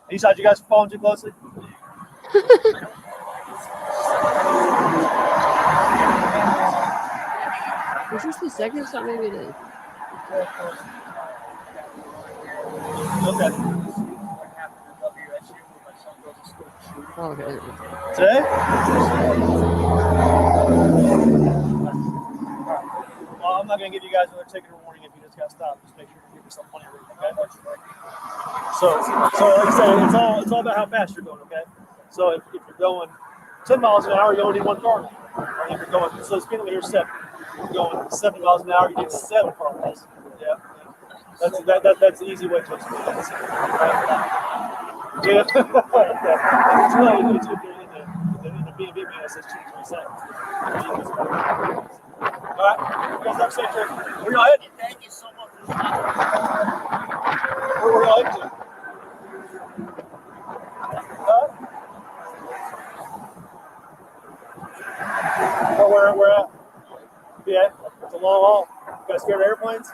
You thought you guys were following too closely? Is this the second stop? Maybe it is. Okay. Oh, okay. Today? Well, I'm not going to give you guys another ticket or warning if you just got stopped. Just make sure you give yourself plenty of room, okay? So like I said, it's all about how fast you're going, okay? So if you're going 10 miles an hour, you only need one car. Or if you're going, so the speed limit here is 7. If you're going 70 miles an hour, you need 7 cars. Yeah. That's the easy way to explain that. Yeah. It's really it's in the B&B man, it says 2 seconds. All right. You guys have a safe trip. Where y'all heading? Thank you so much for where y'all heading to? Where at? Yeah, it's a long haul. You guys scared of airplanes?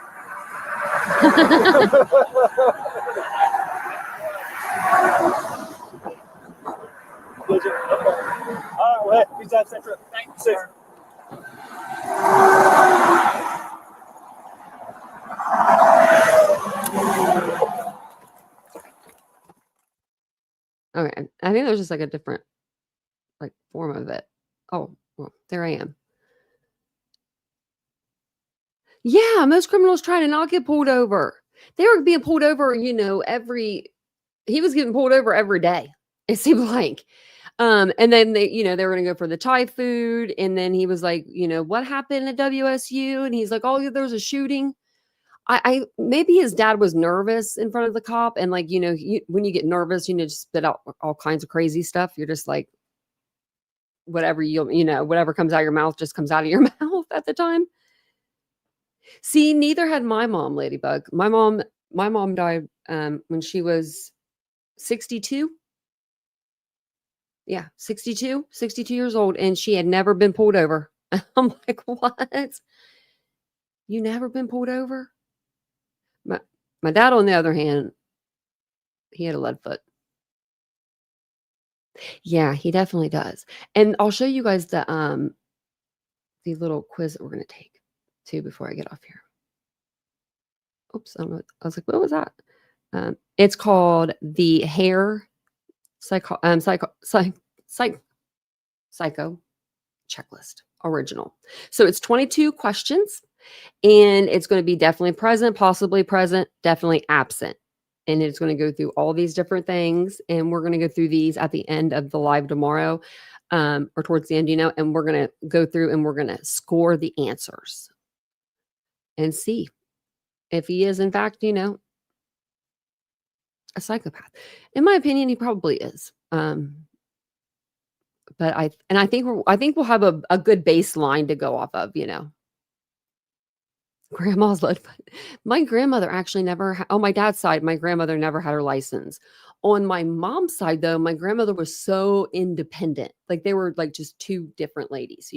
Did you? Okay. All right, well, hey, peace out, safe trip. Thank you, sir. Okay. I think there's just like a different like form of it. Oh, well, there I am. Yeah, most criminals try to not get pulled over. They were being pulled over, he was getting pulled over every day. It seemed like. And then they were gonna go for the Thai food, and then he was like, what happened at WSU? And he's like, oh, yeah, there was a shooting. I maybe his dad was nervous in front of the cop, and like, when you get nervous, just spit out all kinds of crazy stuff. You're just like, whatever whatever comes out of your mouth just comes out of your mouth at the time. See, neither had my mom, Ladybug. My mom died when she was 62. Yeah, 62 years old, and she had never been pulled over. I'm like, what? You never been pulled over? My dad, on the other hand, he had a lead foot. Yeah, he definitely does. And I'll show you guys the little quiz that we're gonna take too before I get off here. Oops, I was like, what was that? It's called the Hare Psycho Checklist original. So it's 22 questions, and it's going to be definitely present, possibly present, definitely absent. And it's going to go through all these different things. And we're going to go through these at the end of the live tomorrow, or towards the end, and we're going to go through and we're going to score the answers and see if he is, in fact, a psychopath. In my opinion, he probably is. But I think we'll have a good baseline to go off of, Grandma's lead foot. My grandmother actually never, on my dad's side, my grandmother never had her license. On my mom's side, though, my grandmother was so independent. Like, they were like just two different ladies,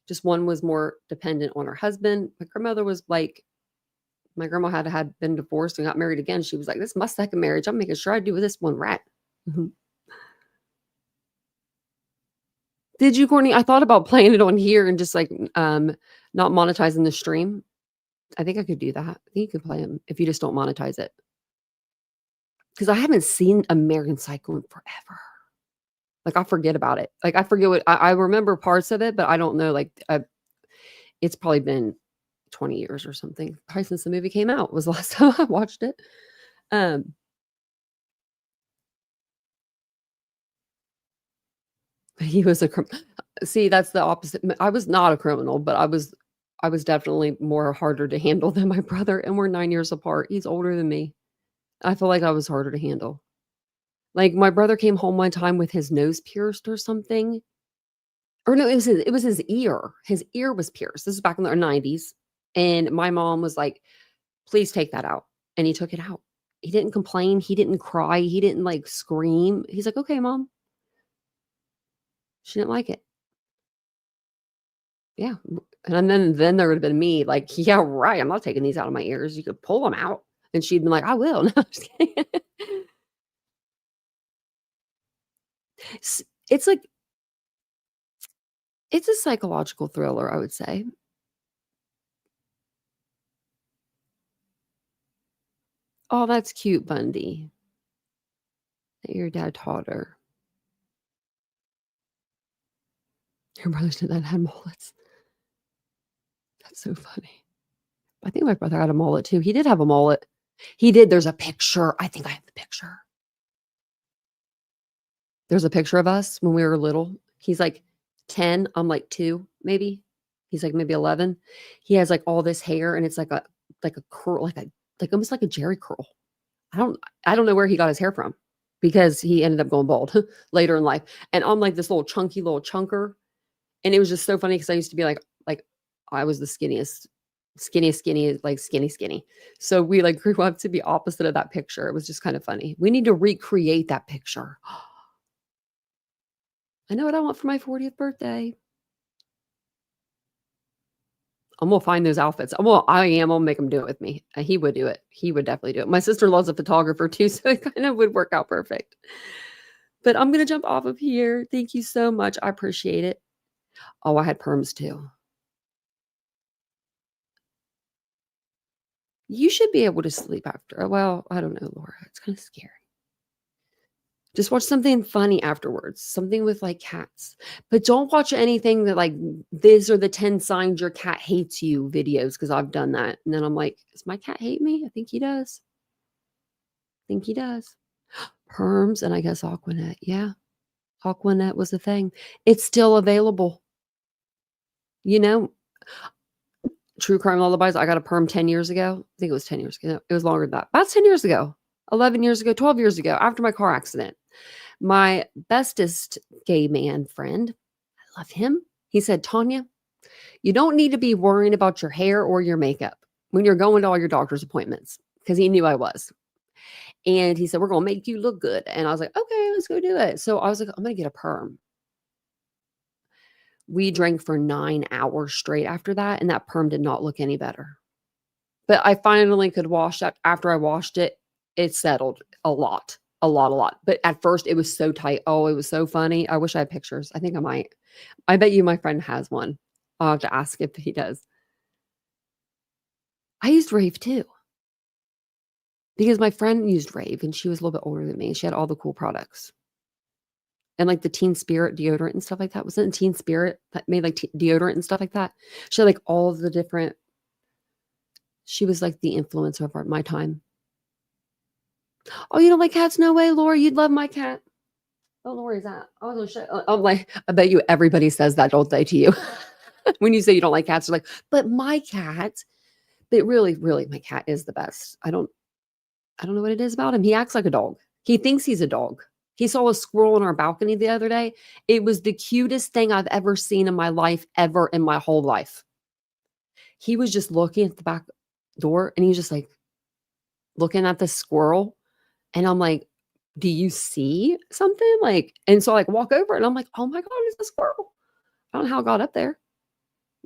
Just one was more dependent on her husband. My grandmother was like, my grandma had been divorced and got married again. She was like, this is my second marriage. I'm making sure I do this one right. Did you, Courtney? I thought about playing it on here and just like not monetizing the stream. I think I could do that. I think you could play them if you just don't monetize it. Because I haven't seen American Psycho in forever. Like, I forget about it. Like, I forget what I remember parts of it, but I don't know. Like, it's probably been 20 years or something. Probably since the movie came out was the last time I watched it. He was a see, that's the opposite. I was not a criminal, but I was definitely more harder to handle than my brother, and we're 9 years apart. He's older than me. I feel like I was harder to handle. Like, my brother came home one time with his nose pierced or something. Or no, it was his ear. His ear was pierced. This is back in the 90s. And my mom was like, please take that out. And he took it out. He didn't complain. He didn't cry. He didn't like scream. He's like, okay, Mom. She didn't like it. Yeah. And then there would have been me like, yeah, right. I'm not taking these out of my ears. You could pull them out. And she'd been like, I will. No, I'm just kidding. It's like, it's a psychological thriller, I would say. Oh, that's cute, Bundy. That your dad taught her. Your brothers did that had mullets. That's so funny. I think my brother had a mullet too. He did have a mullet. He did. There's a picture. I think I have the picture. There's a picture of us when we were little. He's like 10. I'm like 2, maybe. He's like maybe 11. He has like all this hair, and it's like a curl, like almost like a Jerry curl. I don't know where he got his hair from, because he ended up going bald later in life. And I'm like this little chunky little chunker. And it was just so funny because I used to be like I was the skinniest, like skinny. So we like grew up to be opposite of that picture. It was just kind of funny. We need to recreate that picture. I know what I want for my 40th birthday. I'm gonna find those outfits. Well, I am. I'll make him do it with me. He would do it. He would definitely do it. My sister-in-law's a photographer too, so it kind of would work out perfect. But I'm gonna jump off of here. Thank you so much. I appreciate it. Oh, I had perms too. You should be able to sleep after. Well, I don't know, Laura. It's kind of scary. Just watch something funny afterwards, something with like cats. But don't watch anything that like these are the 10 signs your cat hates you videos, because I've done that. And then I'm like, does my cat hate me? I think he does. Perms and I guess Aquanet. Yeah. Aquanet was a thing. It's still available. You know, True Crime Lullabies. I got a perm 10 years ago. I think it was 10 years ago. It was longer than that. About 10 years ago, 11 years ago, 12 years ago, after my car accident. My bestest gay man friend, I love him. He said, Tanya, you don't need to be worrying about your hair or your makeup when you're going to all your doctor's appointments, because he knew I was. And he said, we're going to make you look good. And I was like, okay, let's go do it. So I was like, I'm going to get a perm. We drank for 9 hours straight after that, and that perm did not look any better. But I finally could wash that. After I washed it, it settled a lot. But at first, it was so tight. Oh, it was so funny. I wish I had pictures. I think I might. I bet you my friend has one. I'll have to ask if he does. I used Rave too, because my friend used Rave, and she was a little bit older than me. She had all the cool products. And like the Teen Spirit deodorant and stuff like that. Wasn't it Teen Spirit that made like deodorant and stuff like that? She had like all of the different. She was like the influencer of my time. Oh, you don't like cats? No way, Laura. You'd love my cat. Oh, Laura's that. Oh, no shit. I'm like, I bet you everybody says that, don't they, to you? When you say you don't like cats, they're like, but my cat. But really, my cat is the best. I don't know what it is about him. He acts like a dog. He thinks he's a dog. He saw a squirrel on our balcony the other day. It was the cutest thing I've ever seen in my life, ever in my whole life. He was just looking at the back door, and he was just like looking at the squirrel. And I'm like, do you see something? Like, and so I like walk over, and I'm like, oh my God, it's a squirrel. I don't know how it got up there.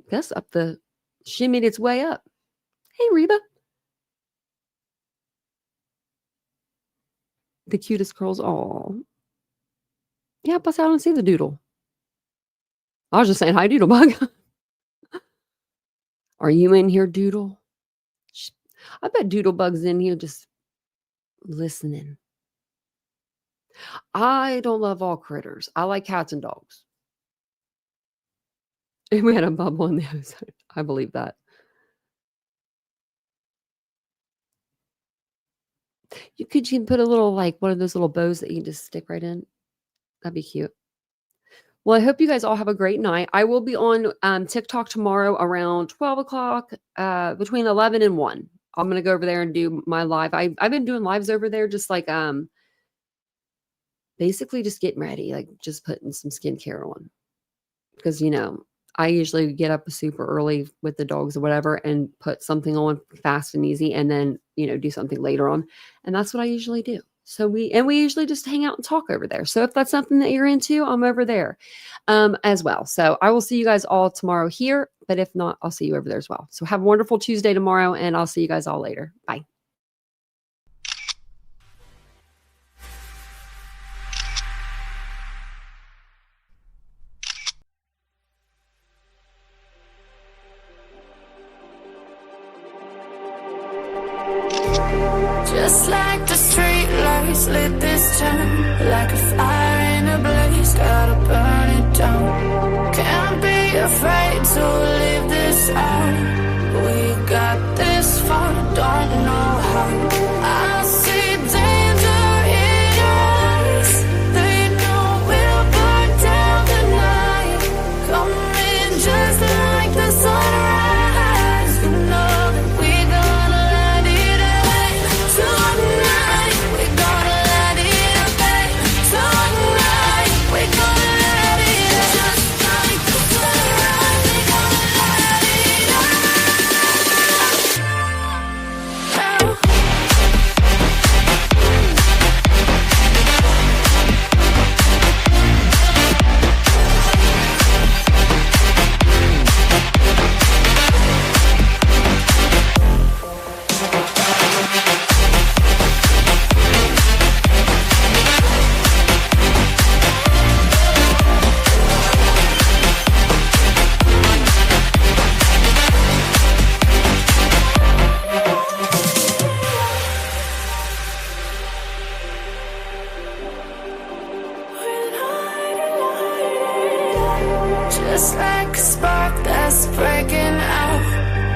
I guess shimmied its way up. Hey, Reba. The cutest curls. Oh, yeah, plus I don't see the doodle. I was just saying hi, Doodlebug. Are you in here, Doodle? I bet Doodlebug's in here just listening. I don't love all critters. I like cats and dogs. And we had a bubble in the episode. I believe that. You could put a little, like one of those little bows that you can just stick right in. That'd be cute. Well, I hope you guys all have a great night. I will be on TikTok tomorrow around 12 o'clock, between 11 and 1. I'm going to go over there and do my live. I've been doing lives over there, just like basically just getting ready, like just putting some skincare on. Because, you know, I usually get up super early with the dogs or whatever and put something on fast and easy, and then, you know, do something later on. And that's what I usually do. So we usually just hang out and talk over there. So if that's something that you're into, I'm over there as well. So I will see you guys all tomorrow here, but if not, I'll see you over there as well. So have a wonderful Tuesday tomorrow, and I'll see you guys all later. Bye. Just like the street lights lit this town, like a fire in a blaze, gotta burn it down. Can't be afraid to leave this out. We got this far, don't know how. I see danger in your eyes. They know we'll burn down the night. Coming just like the sunrise. You know that we're gonna light it up tonight. We're gonna light it up tonight. We're gonna light it up just like the sunrise. We're gonna light it up now. Just like a spark that's breaking out.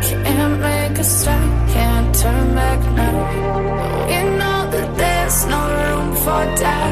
Can't make a stop, can't turn back now. We know that there's no room for doubt.